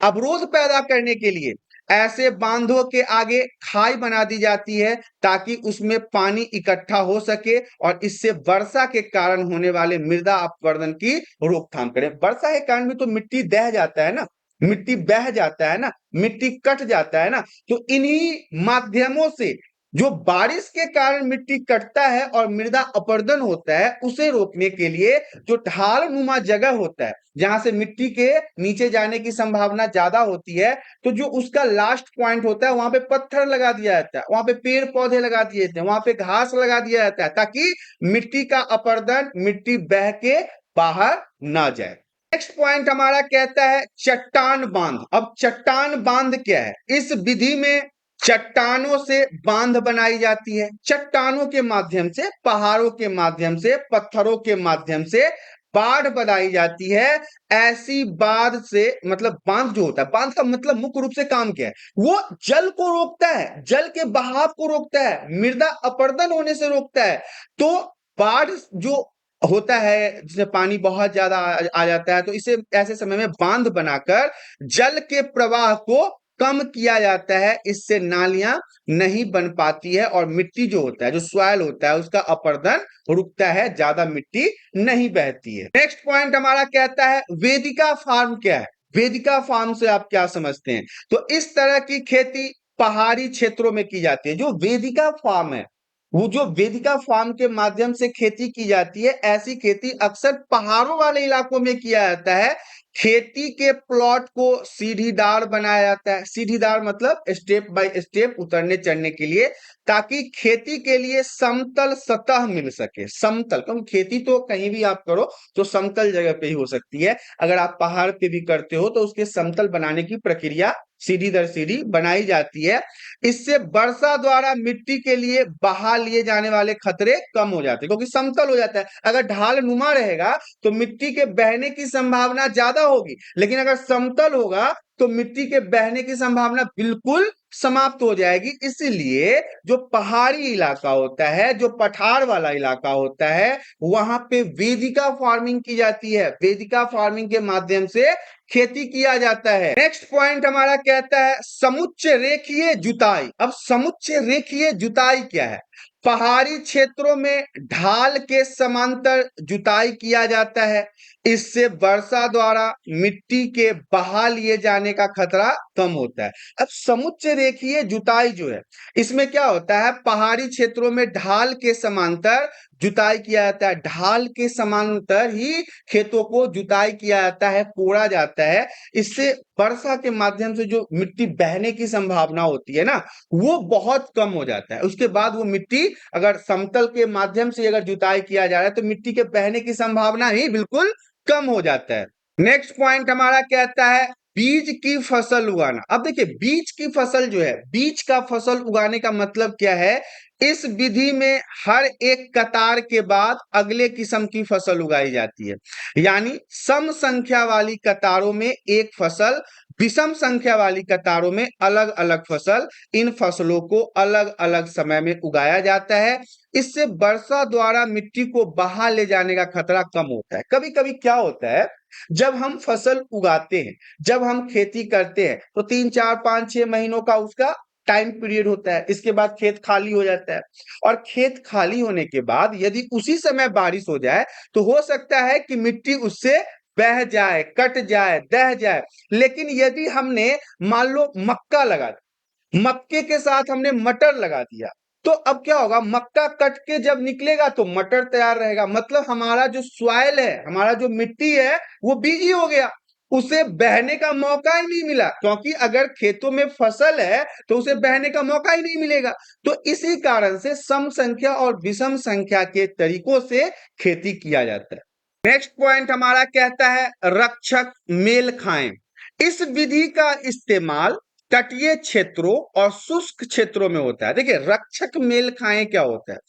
अवरोध पैदा करने के लिए ऐसे बांधों के आगे खाई बना दी जाती है ताकि उसमें पानी इकट्ठा हो सके और इससे वर्षा के कारण होने वाले मृदा अपवर्तन की रोकथाम करें। वर्षा के कारण भी तो मिट्टी दह जाता है ना, मिट्टी बह जाता है ना, मिट्टी कट जाता है ना। तो इन्हीं माध्यमों से जो बारिश के कारण मिट्टी कटता है और मृदा अपरदन होता है, उसे रोकने के लिए जो ढाल नुमा जगह होता है जहां से मिट्टी के नीचे जाने की संभावना ज्यादा होती है, तो जो उसका लास्ट पॉइंट होता है वहां पे पत्थर लगा दिया जाता है, वहां पे पेड़ पौधे लगा दिए जाते हैं, वहां पे घास लगा दिया जाता है ताकि मिट्टी का अपरदन, मिट्टी बह के बाहर ना जाए। नेक्स्ट पॉइंट हमारा कहता है चट्टान बांध। अब चट्टान बांध क्या है, इस विधि में चट्टानों से बांध बनाई जाती है। चट्टानों के माध्यम से, पहाड़ों के माध्यम से, पत्थरों के माध्यम से बाढ़ बनाई जाती है। ऐसी बाढ़ से, मतलब बांध जो होता है, बांध का मतलब मुख्य रूप से काम क्या है, वो जल को रोकता है, जल के बहाव को रोकता है, मृदा अपरदन होने से रोकता है। तो बाढ़ जो होता है जिसमें पानी बहुत ज्यादा आ जाता है, तो इसे ऐसे समय में बांध बनाकर जल के प्रवाह को कम किया जाता है। इससे नालियां नहीं बन पाती है और मिट्टी जो होता है, जो सॉइल होता है, उसका अपरदन रुकता है, ज्यादा मिट्टी नहीं बहती है। नेक्स्ट पॉइंट हमारा कहता है वेदिका फार्म क्या है। वेदिका फार्म से आप क्या समझते हैं, तो इस तरह की खेती पहाड़ी क्षेत्रों में की जाती है। जो वेदिका फार्म है, वो जो वेदिका फार्म के माध्यम से खेती की जाती है, ऐसी खेती अक्सर पहाड़ों वाले इलाकों में किया जाता है। खेती के प्लॉट को सीढ़ीदार बनाया जाता है। सीढ़ीदार मतलब स्टेप बाय स्टेप उतरने चढ़ने के लिए, ताकि खेती के लिए समतल सतह मिल सके। समतल, क्योंकि खेती तो कहीं भी आप करो तो समतल जगह पे ही हो सकती है। अगर आप पहाड़ पे भी करते हो तो उसके समतल बनाने की प्रक्रिया सीढ़ी दर सीढ़ी बनाई जाती है। इससे वर्षा द्वारा मिट्टी के लिए बहा लिए जाने वाले खतरे कम हो जाते हैं, क्योंकि समतल हो जाता है। अगर ढाल नुमा रहेगा तो मिट्टी के बहने की संभावना ज्यादा होगी, लेकिन अगर समतल होगा तो मिट्टी के बहने की संभावना बिल्कुल समाप्त हो जाएगी। इसीलिए जो पहाड़ी इलाका होता है, जो पठार वाला इलाका होता है, वहां पे वेदिका फार्मिंग की जाती है। वेदिका फार्मिंग के माध्यम से खेती किया जाता है। नेक्स्ट पॉइंट हमारा कहता है समुच्च रेखीय जुताई। अब समुच्च रेखीय जुताई क्या है, पहाड़ी क्षेत्रों में ढाल के समांतर जुताई किया जाता है। इससे वर्षा द्वारा मिट्टी के बहा लिए जाने का खतरा कम होता है। अब समुच्चय रेखीय जुताई जो है, इसमें क्या होता है, पहाड़ी क्षेत्रों में ढाल के समांतर जुताई किया जाता है। ढाल के समांतर ही खेतों को जुताई किया जाता है, कोड़ा जाता है। इससे वर्षा के माध्यम से जो मिट्टी बहने की संभावना होती है ना, वो बहुत कम हो जाता है। उसके बाद वो मिट्टी अगर समतल के माध्यम से अगर जुताई किया जा रहा है तो मिट्टी के बहने की संभावना ही बिल्कुल कम हो जाता है। नेक्स्ट पॉइंट हमारा कहता है बीज की फसल उगाना। अब देखिए, बीज की फसल जो है, बीज का फसल उगाने का मतलब क्या है, इस विधि में हर एक कतार के बाद अगले किस्म की फसल उगाई जाती है। यानी सम संख्या वाली कतारों में एक फसल, विषम संख्या वाली कतारों में अलग अलग फसल। इन फसलों को अलग अलग समय में उगाया जाता है। इससे वर्षा द्वारा मिट्टी को बहा ले जाने का खतरा कम होता है। कभी कभी क्या होता है, जब हम फसल उगाते हैं, जब हम खेती करते हैं, तो 3 4 5 6 महीनों का उसका टाइम पीरियड होता है। इसके बाद खेत खाली हो जाता है, और खेत खाली होने के बाद यदि उसी समय बारिश हो जाए तो हो सकता है कि मिट्टी उससे बह जाए, कट जाए, दह जाए। लेकिन यदि हमने मान लो मक्का लगा दिया, मक्के के साथ हमने मटर लगा दिया, तो अब क्या होगा, मक्का कट के जब निकलेगा तो मटर तैयार रहेगा। मतलब हमारा जो सॉइल है, हमारा जो मिट्टी है, वो बीजी हो गया, उसे बहने का मौका ही नहीं मिला। क्योंकि अगर खेतों में फसल है तो उसे बहने का मौका ही नहीं मिलेगा। तो इसी कारण से सम संख्या और विषम संख्या के तरीकों से खेती किया जाता है। नेक्स्ट पॉइंट हमारा कहता है रक्षक मेल खाएं। इस विधि का इस्तेमाल तटीय क्षेत्रों और शुष्क क्षेत्रों में होता है। देखिए, रक्षक मेल खाएं क्या होता है,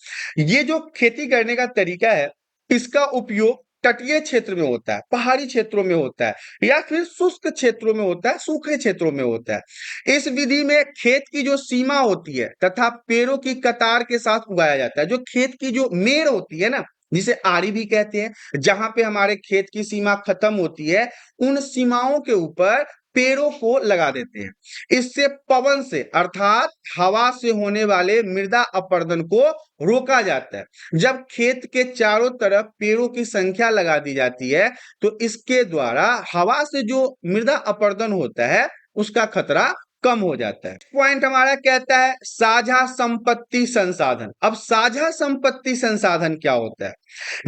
ये जो खेती करने का तरीका है, इसका उपयोग तटीय क्षेत्र में होता है, पहाड़ी क्षेत्रों में होता है, या फिर शुष्क क्षेत्रों में होता है, सूखे क्षेत्रों में होता है। इस विधि में खेत की जो सीमा होती है तथा पेड़ों की कतार के साथ उगाया जाता है। जो खेत की जो मेड़ होती है ना, जिसे आरी भी कहते हैं, जहां पे हमारे खेत की सीमा खत्म होती है, उन सीमाओं के ऊपर पेड़ों को लगा देते हैं। इससे पवन से अर्थात हवा से होने वाले मृदा अपरदन को रोका जाता है। जब खेत के चारों तरफ पेड़ों की संख्या लगा दी जाती है तो इसके द्वारा हवा से जो मृदा अपरदन होता है उसका खतरा कम हो जाता है। पॉइंट हमारा कहता है साझा संपत्ति संसाधन। अब साझा संपत्ति संसाधन क्या होता है,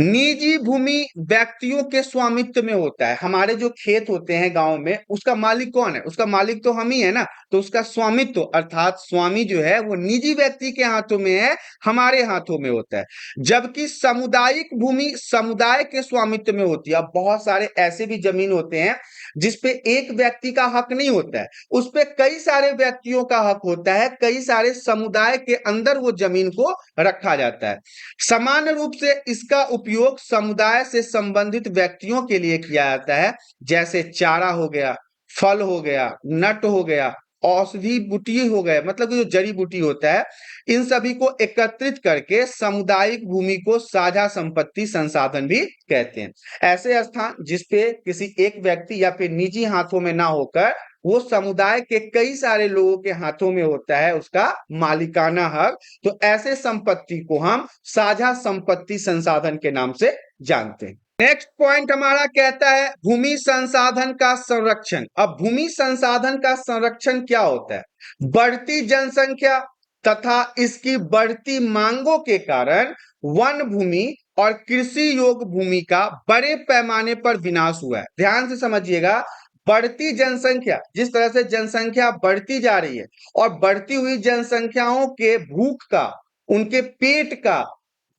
निजी भूमि व्यक्तियों के स्वामित्व में होता है। हमारे जो खेत होते हैं गांव में, उसका मालिक कौन है, उसका मालिक तो हम ही है ना। तो उसका स्वामित्व अर्थात स्वामी जो है वो निजी व्यक्ति के हाथों में है, हमारे हाथों में होता है। जबकि सामुदायिक भूमि समुदाय के स्वामित्व में होती है। अब बहुत सारे ऐसे भी जमीन होते हैं जिसपे एक व्यक्ति का हक नहीं होता है, उस पे कई सारे व्यक्तियों का हक होता है, कई सारे समुदाय के अंदर वो जमीन को रखा जाता है। सामान्य रूप से इसका उपयोग समुदाय से संबंधित व्यक्तियों के लिए किया जाता है, जैसे चारा हो गया, फल हो गया, नट हो गया, औषधि बूटी हो गए, मतलब जो जड़ी बूटी होता है, इन सभी को एकत्रित करके सामुदायिक भूमि को साझा संपत्ति संसाधन भी कहते हैं। ऐसे स्थान जिसपे किसी एक व्यक्ति या फिर निजी हाथों में ना होकर वो समुदाय के कई सारे लोगों के हाथों में होता है, उसका मालिकाना हक, तो ऐसे संपत्ति को हम साझा संपत्ति संसाधन के नाम से जानते हैं। नेक्स्ट पॉइंट हमारा कहता है भूमि संसाधन का संरक्षण। अब भूमि संसाधन का संरक्षण क्या होता है, बढ़ती जनसंख्या तथा इसकी बढ़ती मांगों के कारण वन भूमि और कृषि योग्य भूमि का बड़े पैमाने पर विनाश हुआ है। ध्यान से समझिएगा, बढ़ती जनसंख्या, जिस तरह से जनसंख्या बढ़ती जा रही है और बढ़ती हुई जनसंख्याओं के भूख का, उनके पेट का,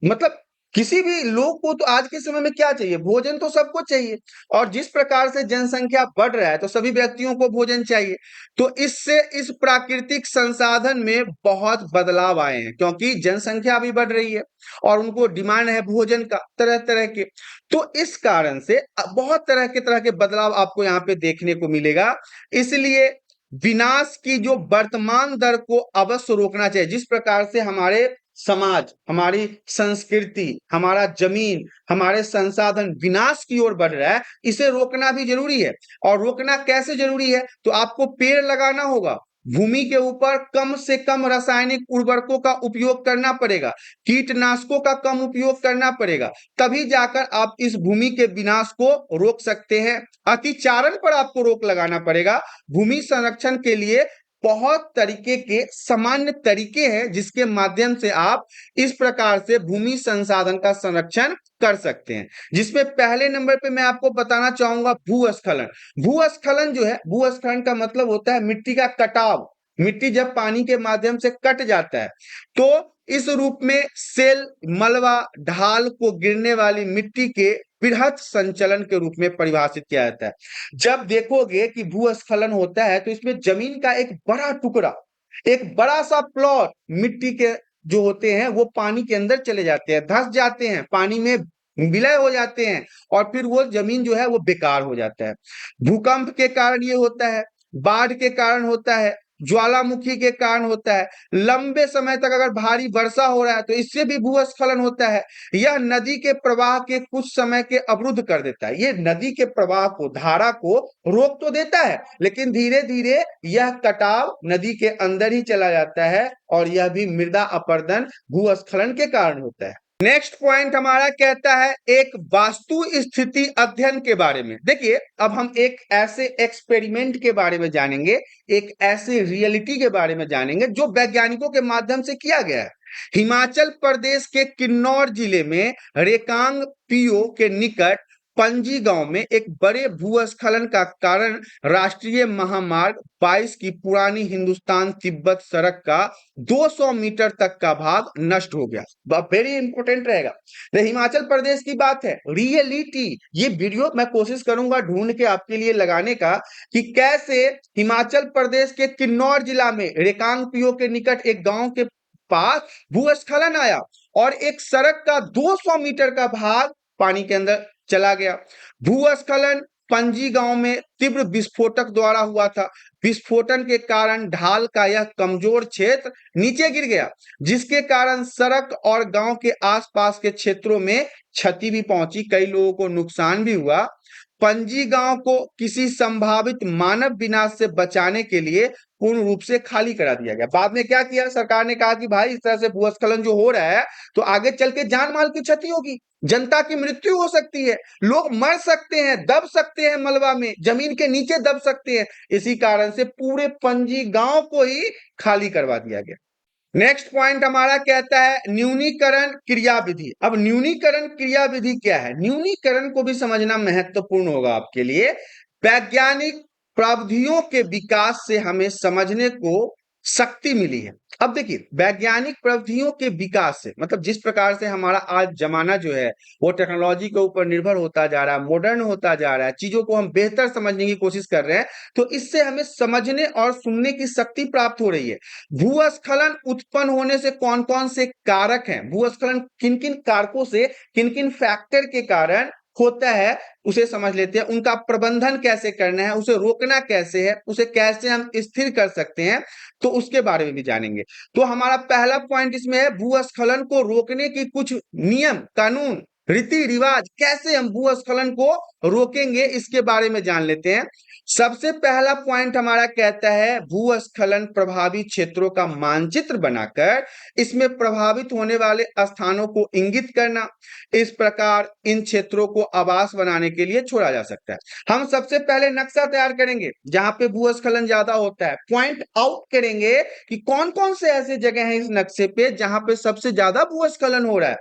मतलब किसी भी लोग को तो आज के समय में क्या चाहिए, भोजन तो सबको चाहिए। और जिस प्रकार से जनसंख्या बढ़ रहा है तो सभी व्यक्तियों को भोजन चाहिए। तो इससे इस प्राकृतिक संसाधन में बहुत बदलाव आए हैं, क्योंकि जनसंख्या भी बढ़ रही है और उनको डिमांड है भोजन का तरह तरह के। तो इस कारण से बहुत तरह के बदलाव आपको यहाँ पे देखने को मिलेगा। इसलिए विनाश की जो वर्तमान दर को अवश्य रोकना चाहिए। जिस प्रकार से हमारे समाज, हमारी संस्कृति, हमारा जमीन, हमारे संसाधन विनाश की ओर बढ़ रहा है, इसे रोकना भी जरूरी है। और रोकना कैसे जरूरी है, तो आपको पेड़ लगाना होगा, भूमि के ऊपर कम से कम रासायनिक उर्वरकों का उपयोग करना पड़ेगा, कीटनाशकों का कम उपयोग करना पड़ेगा, तभी जाकर आप इस भूमि के विनाश को रोक सकते हैं। अतिचारण पर आपको रोक लगाना पड़ेगा। भूमि संरक्षण के लिए बहुत तरीके के सामान्य तरीके हैं जिसके माध्यम से आप इस प्रकार से भूमि संसाधन का संरक्षण कर सकते हैं, जिसमें पहले नंबर पे मैं आपको बताना चाहूंगा भूस्खलन। भूस्खलन जो है, भूस्खलन का मतलब होता है मिट्टी का कटाव। मिट्टी जब पानी के माध्यम से कट जाता है तो इस रूप में सेल, मलबा, ढाल को गिरने वाली मिट्टी के बृहत संचलन के रूप में परिभाषित किया जाता है। जब देखोगे कि भूस्खलन होता है तो इसमें जमीन का एक बड़ा टुकड़ा, एक बड़ा सा प्लॉट मिट्टी के जो होते हैं वो पानी के अंदर चले जाते हैं, धंस जाते हैं, पानी में विलय हो जाते हैं और फिर वो जमीन जो है वो बेकार हो जाता है। भूकंप के कारण ये होता है, बाढ़ के कारण होता है, ज्वालामुखी के कारण होता है, लंबे समय तक अगर भारी वर्षा हो रहा है तो इससे भी भूस्खलन होता है। यह नदी के प्रवाह के कुछ समय के अवरुद्ध कर देता है। ये नदी के प्रवाह को, धारा को रोक तो देता है, लेकिन धीरे धीरे यह कटाव नदी के अंदर ही चला जाता है और यह भी मृदा अपरदन भूस्खलन के कारण होता है। नेक्स्ट पॉइंट हमारा कहता है एक वास्तु स्थिति अध्ययन के बारे में। देखिए, अब हम एक ऐसे एक्सपेरिमेंट के बारे में जानेंगे, एक ऐसे रियलिटी के बारे में जानेंगे जो वैज्ञानिकों के माध्यम से किया गया है। हिमाचल प्रदेश के किन्नौर जिले में रेकांग पीओ के निकट पंजी गांव में एक बड़े भूस्खलन का कारण राष्ट्रीय महामार्ग 22 की पुरानी हिंदुस्तान तिब्बत सड़क का 200 मीटर तक का भाग नष्ट हो गया। वेरी इंपॉर्टेंट रहेगा। तो हिमाचल प्रदेश की बात है, रियलिटी। ये वीडियो मैं कोशिश करूंगा ढूंढ के आपके लिए लगाने का कि कैसे हिमाचल प्रदेश के किन्नौर जिला में रेकांग पीओ के निकट एक गांव के पास भूस्खलन आया और एक सड़क का 200 मीटर का भाग पानी के अंदर चला गया। भूस्खलन पंजी गांव में तीव्र विस्फोटक द्वारा हुआ था। विस्फोटन के कारण ढाल का यह कमजोर क्षेत्र नीचे गिर गया, जिसके कारण सड़क और गांव के आसपास के क्षेत्रों में क्षति भी पहुंची, कई लोगों को नुकसान भी हुआ। पंजी गांव को किसी संभावित मानव विनाश से बचाने के लिए पूर्ण रूप से खाली करा दिया गया। बाद में क्या किया, सरकार ने कहा कि भाई इस तरह से भूस्खलन जो हो रहा है तो आगे चल के जान माल की क्षति होगी, जनता की मृत्यु हो सकती है, लोग मर सकते हैं, दब सकते हैं, मलबा में जमीन के नीचे दब सकते हैं। इसी कारण से पूरे पंजी गांव को ही खाली करवा दिया गया। नेक्स्ट पॉइंट हमारा कहता है न्यूनीकरण क्रियाविधि। अब न्यूनीकरण क्रियाविधि क्या है, न्यूनीकरण को भी समझना महत्वपूर्ण होगा आपके लिए। वैज्ञानिक प्राविधियों के विकास से हमें समझने को शक्ति मिली है। अब देखिए, वैज्ञानिक प्रविधियों के विकास से मतलब जिस प्रकार से हमारा आज जमाना जो है वो टेक्नोलॉजी के ऊपर निर्भर होता जा रहा है, मॉडर्न होता जा रहा है, चीजों को हम बेहतर समझने की कोशिश कर रहे हैं, तो इससे हमें समझने और सुनने की शक्ति प्राप्त हो रही है। भूस्खलन उत्पन्न होने से कौन कौन से कारक हैं, भूस्खलन किन किन कारकों से, किन किन फैक्टर के कारण होता है, उसे समझ लेते हैं। उनका प्रबंधन कैसे करना है, उसे रोकना कैसे है, उसे कैसे हम स्थिर कर सकते हैं, तो उसके बारे में भी जानेंगे। तो हमारा पहला पॉइंट इसमें है भूस्खलन को रोकने की कुछ नियम, कानून, रीति रिवाज, कैसे हम भूस्खलन को रोकेंगे इसके बारे में जान लेते हैं। सबसे पहला पॉइंट हमारा कहता है भूस्खलन प्रभावित क्षेत्रों का मानचित्र बनाकर इसमें प्रभावित होने वाले स्थानों को इंगित करना। इस प्रकार इन क्षेत्रों को आवास बनाने के लिए छोड़ा जा सकता है। हम सबसे पहले नक्शा तैयार करेंगे जहां पे भूस्खलन ज्यादा होता है, पॉइंट आउट करेंगे कि कौन कौन से ऐसे जगह हैं इस नक्शे पे जहां पे सबसे ज्यादा भूस्खलन हो रहा है।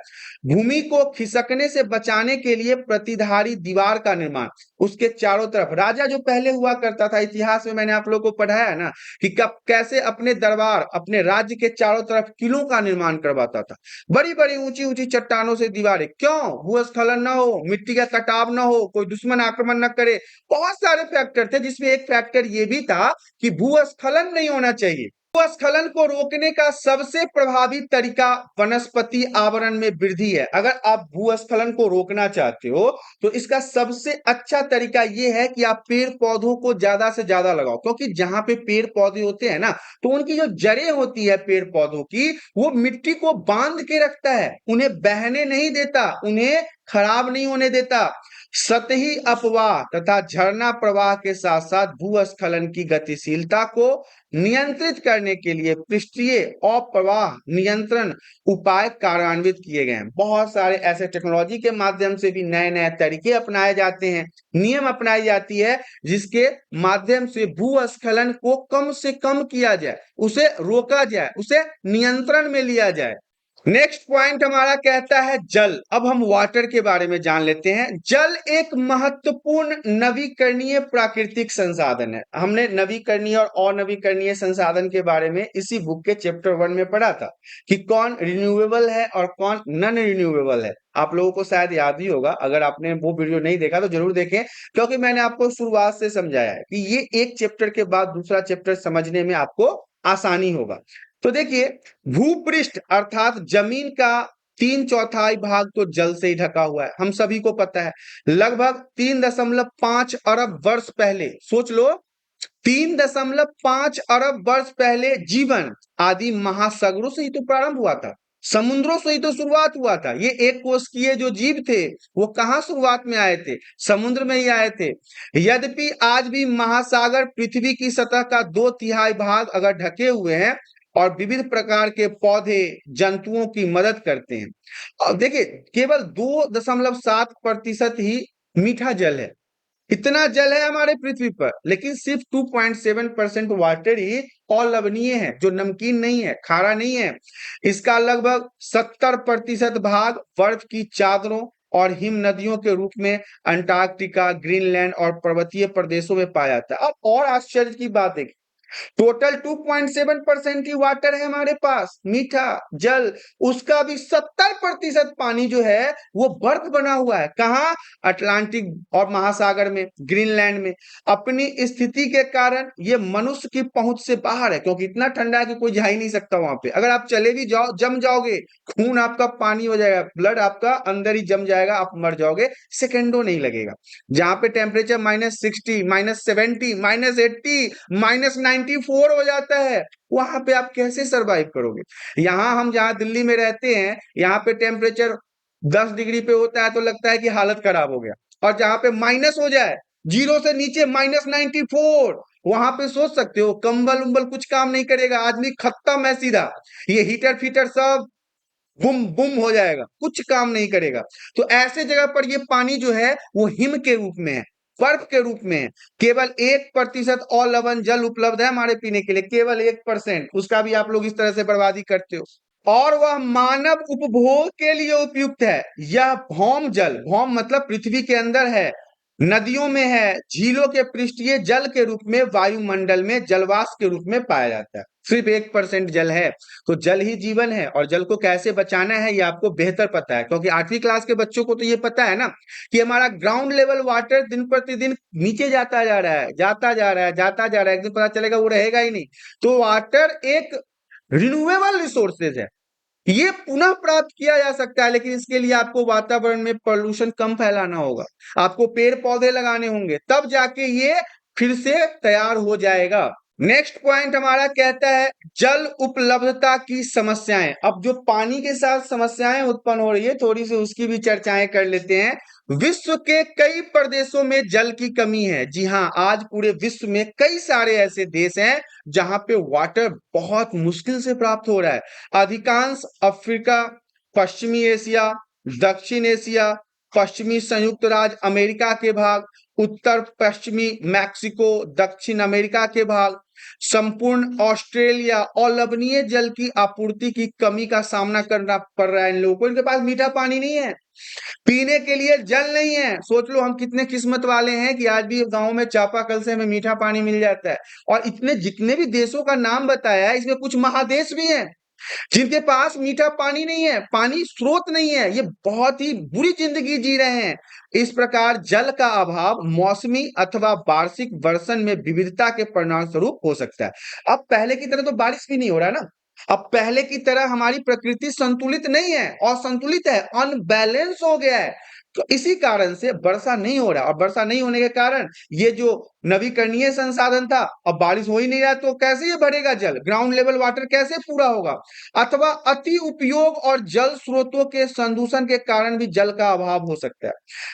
भूमि को खिसकने से बचाने के लिए प्रतिधारी दीवार का निर्माण, उसके चारों तरफ। राजा जो पहले हुआ करता था, इतिहास में मैंने आप लोगों को पढ़ाया है ना कि कब कैसे अपने दरबार, अपने राज्य के चारों तरफ किलों का निर्माण करवाता था, बड़ी बड़ी ऊंची ऊंची चट्टानों से दीवारें। क्यों? भूस्खलन ना हो, मिट्टी का कटाव ना हो, कोई दुश्मन आक्रमण न करे। बहुत सारे फैक्टर थे जिसमें एक फैक्टर ये भी था कि भूस्खलन नहीं होना चाहिए। भूस्खलन को रोकने का सबसे प्रभावी तरीका वनस्पति आवरण में वृद्धि है। अगर आप भूस्खलन को रोकना चाहते हो तो इसका सबसे अच्छा तरीका यह है कि आप पेड़ पौधों को ज्यादा से ज्यादा लगाओ, क्योंकि जहां पे पेड़ पौधे होते हैं ना तो उनकी जो जड़ें होती है पेड़ पौधों की, वो मिट्टी को बांध के रखता है, उन्हें बहने नहीं देता, उन्हें खराब नहीं होने देता। सतही अपवाह तथा झरना प्रवाह के साथ साथ भूस्खलन की गतिशीलता को नियंत्रित करने के लिए पृष्ठीय अप्रवाह नियंत्रण उपाय कार्यान्वित किए गए हैं। बहुत सारे ऐसे टेक्नोलॉजी के माध्यम से भी नए नए तरीके अपनाए जाते हैं, नियम अपनाई जाती है, जिसके माध्यम से भूस्खलन को कम से कम किया जाए, उसे रोका जाए, उसे नियंत्रण में लिया जाए। नेक्स्ट पॉइंट हमारा कहता है जल। अब हम वाटर के बारे में जान लेते हैं। जल एक महत्वपूर्ण नवीकरणीय प्राकृतिक संसाधन है। हमने नवीकरणीय और अनवीकरणीय संसाधन के बारे में इसी बुक के चैप्टर 1 में पढ़ा था कि कौन रिन्यूएबल है और कौन नॉन रिन्यूएबल है। आप लोगों को शायद याद ही होगा, अगर आपने वो वीडियो नहीं देखा तो जरूर देखें, क्योंकि मैंने आपको शुरुआत से समझाया है कि ये एक चैप्टर के बाद दूसरा चैप्टर समझने में आपको आसानी होगा। तो देखिए, भूपृष्ठ अर्थात जमीन का 3/4 भाग तो जल से ही ढका हुआ है, हम सभी को पता है। लगभग 3.5 अरब वर्ष पहले, सोच लो, 3.5 अरब वर्ष पहले जीवन आदि महासागरों से ही तो प्रारंभ हुआ था, समुद्रों से ही तो शुरुआत हुआ था। ये एक कोशिकीय जो जीव थे वो कहाँ शुरुआत में आए थे? समुद्र में ही आए थे। यद्यपि आज भी महासागर पृथ्वी की सतह का 2/3 भाग अगर ढके हुए हैं और विविध प्रकार के पौधे जंतुओं की मदद करते हैं। अब देखिए, केवल 2.7% ही मीठा जल है। इतना जल है हमारे पृथ्वी पर, लेकिन सिर्फ 2.7% वाटर ही अलवणीय है, जो नमकीन नहीं है, खारा नहीं है। इसका लगभग 70% भाग बर्फ की चादरों और हिम नदियों के रूप में अंटार्कटिका, ग्रीनलैंड और पर्वतीय प्रदेशों में पाया जाता है। अब और आश्चर्य की बात है, टोटल 2.7% ही वाटर है हमारे पास, मीठा जल। उसका भी 70% पानी जो है वो बर्फ बना हुआ है। कहाँ? अटलांटिक और महासागर में, ग्रीनलैंड में। अपनी स्थिति के कारण ये मनुष्य की पहुंच से बाहर है, क्योंकि इतना ठंडा है कि कोई जा ही नहीं सकता वहां पे। अगर आप चले भी जाओ, जम जाओगे, खून आपका पानी हो जाएगा, ब्लड आपका अंदर ही जम जाएगा, आप मर जाओगे, सेकेंडों नहीं लगेगा। जहां पे टेम्परेचर -60, -70, -80, -94 हो जाता है, वहां पे आप कैसे सरवाइव करोगे? यहाँ हम जहाँ दिल्ली में रहते हैं, यहाँ पे टेम्परेचर 10 डिग्री पे होता है तो लगता है कि हालत खराब हो गया, और जहां पे माइनस हो जाए, जीरो से नीचे -94, वहां पे सोच सकते हो कंबल उम्बल कुछ काम नहीं करेगा, आदमी खत्म है सीधा। ये हीटर फीटर सब बुम बुम हो जाएगा, कुछ काम नहीं करेगा। तो ऐसे जगह पर ये पानी जो है वो हिम के रूप में है, बर्फ के रूप में है। केवल 1% अलवण जल उपलब्ध है हमारे पीने के लिए, केवल 1%। उसका भी आप लोग इस तरह से बर्बादी करते हो, और वह मानव उपभोग के लिए उपयुक्त है। यह भौम जल, भौम मतलब पृथ्वी के अंदर है, नदियों में है, झीलों के पृष्ठीय जल के रूप में, वायुमंडल में जलवाष्प के रूप में पाया जाता है। सिर्फ 1% जल है। तो जल ही जीवन है, और जल को कैसे बचाना है ये आपको बेहतर पता है, क्योंकि 8वीं क्लास के बच्चों को तो ये पता है ना कि हमारा ग्राउंड लेवल वाटर दिन प्रतिदिन नीचे जाता जा रहा है, जाता जा रहा है, जाता जा रहा है, एक दिन पता चलेगा वो रहेगा ही नहीं। तो वाटर एक रिन्यूएबल रिसोर्सेज है, ये पुनः प्राप्त किया जा सकता है, लेकिन इसके लिए आपको वातावरण में पोल्यूशन कम फैलाना होगा, आपको पेड़ पौधे लगाने होंगे, तब जाके ये फिर से तैयार हो जाएगा। नेक्स्ट पॉइंट हमारा कहता है जल उपलब्धता की समस्याएं। अब जो पानी के साथ समस्याएं उत्पन्न हो रही है, थोड़ी सी उसकी भी चर्चाएं कर लेते हैं। विश्व के कई प्रदेशों में जल की कमी है। जी हाँ, आज पूरे विश्व में कई सारे ऐसे देश हैं जहां पे वाटर बहुत मुश्किल से प्राप्त हो रहा है। अधिकांश अफ्रीका, पश्चिमी एशिया, दक्षिण एशिया, पश्चिमी संयुक्त राज्य अमेरिका के भाग, उत्तर पश्चिमी मैक्सिको, दक्षिण अमेरिका के भाग, संपूर्ण ऑस्ट्रेलिया अलवणीय जल की आपूर्ति की कमी का सामना करना पड़ रहा है इन लोगों को। इनके पास मीठा पानी नहीं है, पीने के लिए जल नहीं है। सोच लो हम कितने किस्मत वाले हैं कि आज भी गांव में चापाकल से हमें मीठा पानी मिल जाता है। और इतने जितने भी देशों का नाम बताया है, इसमें कुछ महादेश भी हैं जिनके पास मीठा पानी नहीं है, पानी स्रोत नहीं है, ये बहुत ही बुरी जिंदगी जी रहे हैं। इस प्रकार जल का अभाव मौसमी अथवा वार्षिक वर्षण में विविधता के परिणाम स्वरूप हो सकता है। अब पहले की तरह तो बारिश भी नहीं हो रहा ना, अब पहले की तरह हमारी प्रकृति संतुलित नहीं है, असंतुलित है, अनबैलेंस हो गया है। तो इसी कारण से वर्षा नहीं हो रहा, और वर्षा नहीं होने के कारण ये जो नवीकरणीय संसाधन था, अब बारिश हो ही नहीं रहा, तो कैसे ये बढ़ेगा जल, ग्राउंड लेवल वाटर कैसे पूरा होगा। अथवा अति उपयोग और जल स्रोतों के संदूषण के कारण भी जल का अभाव हो सकता है।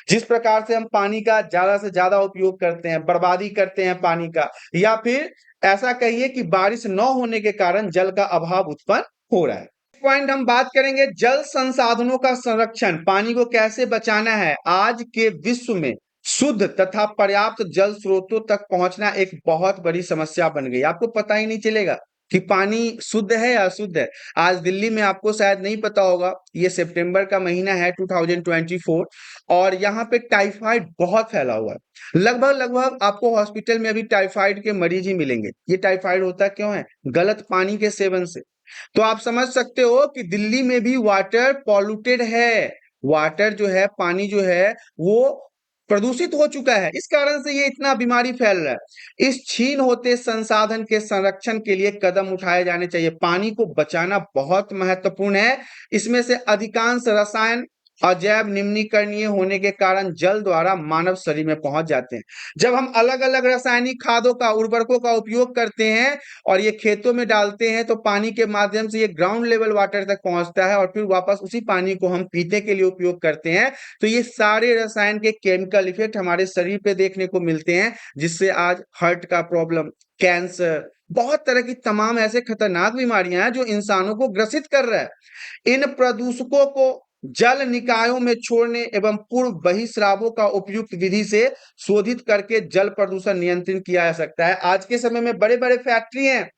जिस प्रकार से हम पानी का ज्यादा से ज्यादा उपयोग करते हैं, बर्बादी करते हैं पानी का, या फिर ऐसा कहिए कि बारिश न होने के कारण जल का अभाव उत्पन्न हो रहा है। पॉइंट हम बात करेंगे जल संसाधनों का संरक्षण, पानी को कैसे बचाना है। आज के विश्व में शुद्ध तथा पर्याप्त जल स्रोतों तक पहुंचना एक बहुत बड़ी समस्या बन गई। आपको पता ही नहीं चलेगा कि पानी शुद्ध है या अशुद्ध है। आज दिल्ली में, आपको शायद नहीं पता होगा, ये सितंबर का महीना है 2024, और यहाँ पे टाइफाइड बहुत फैला हुआ है। लगभग लगभग आपको हॉस्पिटल में अभी टाइफाइड के मरीज ही मिलेंगे। ये टाइफाइड होता क्यों है? गलत पानी के सेवन से। तो आप समझ सकते हो कि दिल्ली में भी वाटर पॉल्यूटेड है, वाटर जो है, पानी जो है वो प्रदूषित हो चुका है। इस कारण से ये इतना बीमारी फैल रहा है। इस छीन होते संसाधन के संरक्षण के लिए कदम उठाए जाने चाहिए। पानी को बचाना बहुत महत्वपूर्ण है। इसमें से अधिकांश रसायन अजैव निम्नीकरणीय होने के कारण जल द्वारा मानव शरीर में पहुंच जाते हैं। जब हम अलग अलग रासायनिक खादों का, उर्वरकों का उपयोग करते हैं और ये खेतों में डालते हैं, तो पानी के माध्यम से ये ग्राउंड लेवल वाटर तक पहुंचता है, और फिर वापस उसी पानी को हम पीने के लिए उपयोग करते हैं। तो ये सारे रसायन के केमिकल इफेक्ट हमारे शरीर पे देखने को मिलते हैं, जिससे आज हार्ट का प्रॉब्लम, कैंसर, बहुत तरह की तमाम ऐसे खतरनाक बीमारियां हैं जो इंसानों को ग्रसित कर रहा है। इन प्रदूषकों को जल निकायों में छोड़ने एवं पूर्व बहिस्रावों का उपयुक्त विधि से शोधित करके जल प्रदूषण नियंत्रित किया जा सकता है। आज के समय में बड़े बड़े फैक्ट्री हैं,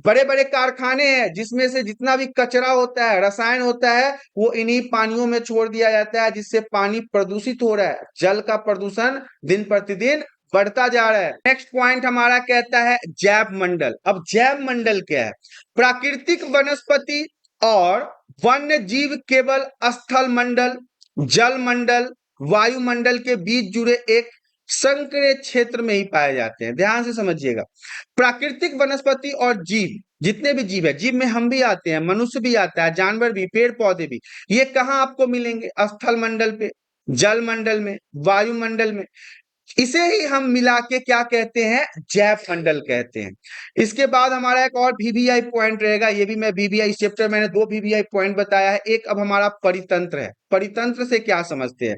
बड़े बड़े कारखाने हैं, जिसमें से जितना भी कचरा होता है, रसायन होता है, वो इन्हीं पानियों में छोड़ दिया जाता है, जिससे पानी प्रदूषित हो रहा है। जल का प्रदूषण दिन प्रतिदिन बढ़ता जा रहा है। नेक्स्ट पॉइंट हमारा कहता है जैव मंडल। अब जैव मंडल क्या है? प्राकृतिक वनस्पति और वन्य जीव केवल स्थल मंडल, जल मंडल, वायुमंडल के बीच जुड़े एक संकरे क्षेत्र में ही पाए जाते हैं। ध्यान से समझिएगा। प्राकृतिक वनस्पति और जीव, जितने भी जीव है, जीव में हम भी आते हैं, मनुष्य भी आता है, जानवर भी, पेड़ पौधे भी, ये कहाँ आपको मिलेंगे? स्थल मंडल पे, जल मंडल में, वायुमंडल में। इसे ही हम मिला के क्या कहते हैं? जैव मंडल कहते हैं। इसके बाद हमारा एक और VVI पॉइंट रहेगा। ये भी मैं VVI, इस चैप्टर मैंने 2 VVI पॉइंट बताया है। एक अब हमारा परितंत्र है। परितंत्र से क्या समझते हैं?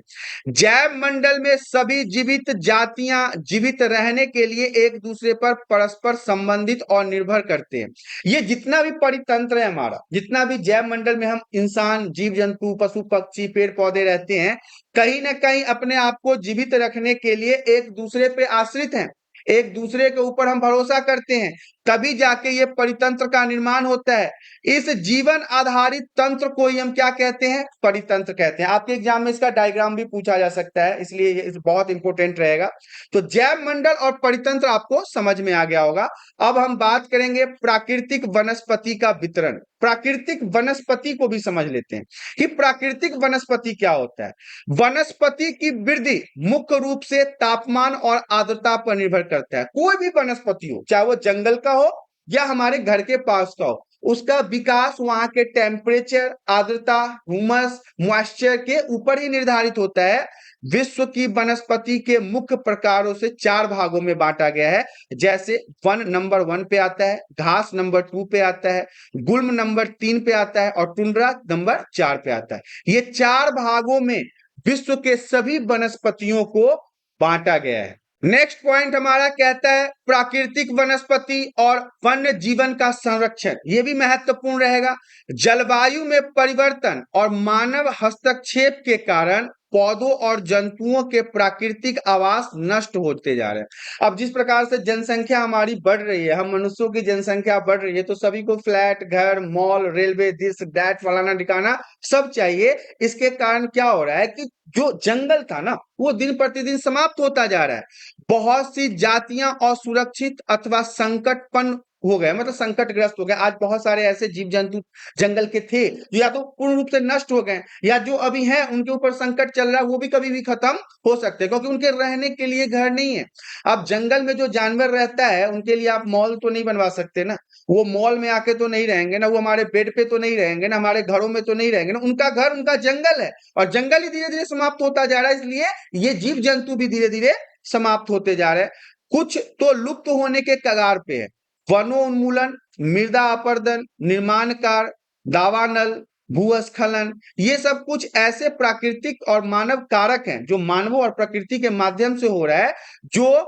जैव मंडल में सभी जीवित जातियां जीवित रहने के लिए एक दूसरे पर परस्पर संबंधित और निर्भर करते हैं। ये जितना भी परितंत्र है हमारा, जितना भी जैव मंडल में हम इंसान, जीव जंतु, पशु पक्षी, पेड़ पौधे रहते हैं, कहीं ना कहीं अपने आप को जीवित रखने के लिए एक दूसरे पे आश्रित हैं, एक दूसरे के ऊपर हम भरोसा करते हैं, तभी जाके ये परितंत्र का निर्माण होता है। इस जीवन आधारित तंत्र को ही हम क्या कहते हैं? परितंत्र कहते हैं। आपके एग्जाम में इसका डायग्राम भी पूछा जा सकता है, इसलिए ये बहुत इंपॉर्टेंट रहेगा। तो जैव मंडल और परितंत्र आपको समझ में आ गया होगा। अब हम बात करेंगे प्राकृतिक वनस्पति का वितरण। प्राकृतिक वनस्पति को भी समझ लेते हैं कि प्राकृतिक वनस्पति क्या होता है। वनस्पति की वृद्धि मुख्य रूप से तापमान और आर्द्रता पर निर्भर करता है। कोई भी वनस्पति हो, चाहे वो जंगल का हो या हमारे घर के पास का हो, उसका विकास वहां के टेम्परेचर, आर्द्रता, ह्यूमस, मॉइस्चर के ऊपर ही निर्धारित होता है। विश्व की वनस्पति के मुख्य प्रकारों से 4 भागों में बांटा गया है। जैसे वन नंबर 1 पे आता है, घास नंबर 2 पे आता है, गुल्म नंबर 3 पे आता है, और टुंड्रा नंबर 4 पे आता है। ये 4 भागों में विश्व के सभी वनस्पतियों को बांटा गया है। नेक्स्ट पॉइंट हमारा कहता है प्राकृतिक वनस्पति और वन्य जीवन का संरक्षण। यह भी महत्वपूर्ण रहेगा। जलवायु में परिवर्तन और मानव हस्तक्षेप के कारण पौधों और जंतुओं के प्राकृतिक आवास नष्ट होते जा रहे हैं। अब जिस प्रकार से जनसंख्या हमारी बढ़ रही है, हम मनुष्यों की जनसंख्या बढ़ रही है, तो सभी को फ्लैट, घर, मॉल, रेलवे, दिस दैट, फलाना ठिकाना सब चाहिए। इसके कारण क्या हो रहा है कि जो जंगल था ना, वो दिन प्रतिदिन समाप्त होता जा रहा है। बहुत सी जातियां असुरक्षित अथवा संकटपन हो गए, मतलब संकटग्रस्त हो गए। आज बहुत सारे ऐसे जीव जंतु जंगल के थे जो या तो पूर्ण रूप से नष्ट हो गए, या जो अभी हैं उनके ऊपर संकट चल रहा है, वो भी कभी भी खत्म हो सकते हैं, क्योंकि उनके रहने के लिए घर नहीं है। अब जंगल में जो जानवर रहता है उनके लिए आप मॉल तो नहीं बनवा सकते ना, वो मॉल में आके तो नहीं रहेंगे ना, वो हमारे बेड पे तो नहीं रहेंगे ना, हमारे घरों में तो नहीं रहेंगे ना, उनका घर उनका जंगल है, और जंगल ही धीरे धीरे समाप्त होता जा रहा है, इसलिए ये जीव जंतु भी धीरे धीरे समाप्त होते जा रहे हैं। कुछ तो लुप्त होने के कगार पे है। वनोन्मूलन, मृदा अपरदन, निर्माण कार्य, दावानल, भूस्खलन, ये सब कुछ ऐसे प्राकृतिक और मानव कारक हैं जो मानवों और प्रकृति के माध्यम से हो रहा है, जो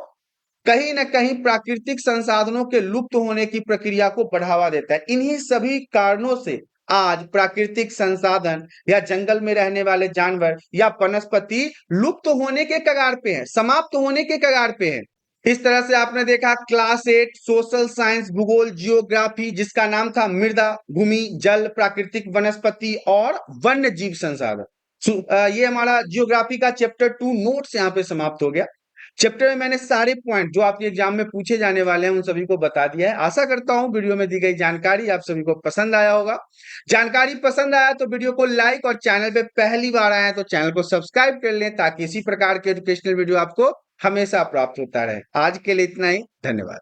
कहीं ना कहीं प्राकृतिक संसाधनों के लुप्त होने की प्रक्रिया को बढ़ावा देता है। इन्हीं सभी कारणों से आज प्राकृतिक संसाधन या जंगल में रहने वाले जानवर या वनस्पति लुप्त होने के कगार पे है, समाप्त होने के कगार पे है। इस तरह से आपने देखा क्लास 8 सोशल साइंस भूगोल जियोग्राफी, जिसका नाम था मृदा, भूमि, जल, प्राकृतिक वनस्पति और वन्य जीव संसाधन। ये हमारा जियोग्राफी का चैप्टर 2 नोट्स यहाँ पे समाप्त हो गया। चैप्टर में मैंने सारे पॉइंट जो आपके एग्जाम में पूछे जाने वाले हैं उन सभी को बता दिया है। आशा करता हूं वीडियो में दी गई जानकारी आप सभी को पसंद आया होगा। जानकारी पसंद आया तो वीडियो को लाइक, और चैनल पे पहली बार आए तो चैनल को सब्सक्राइब कर लें, ताकि इसी प्रकार के एजुकेशनल वीडियो आपको हमेशा प्राप्त होता रहे। आज के लिए इतना ही, धन्यवाद।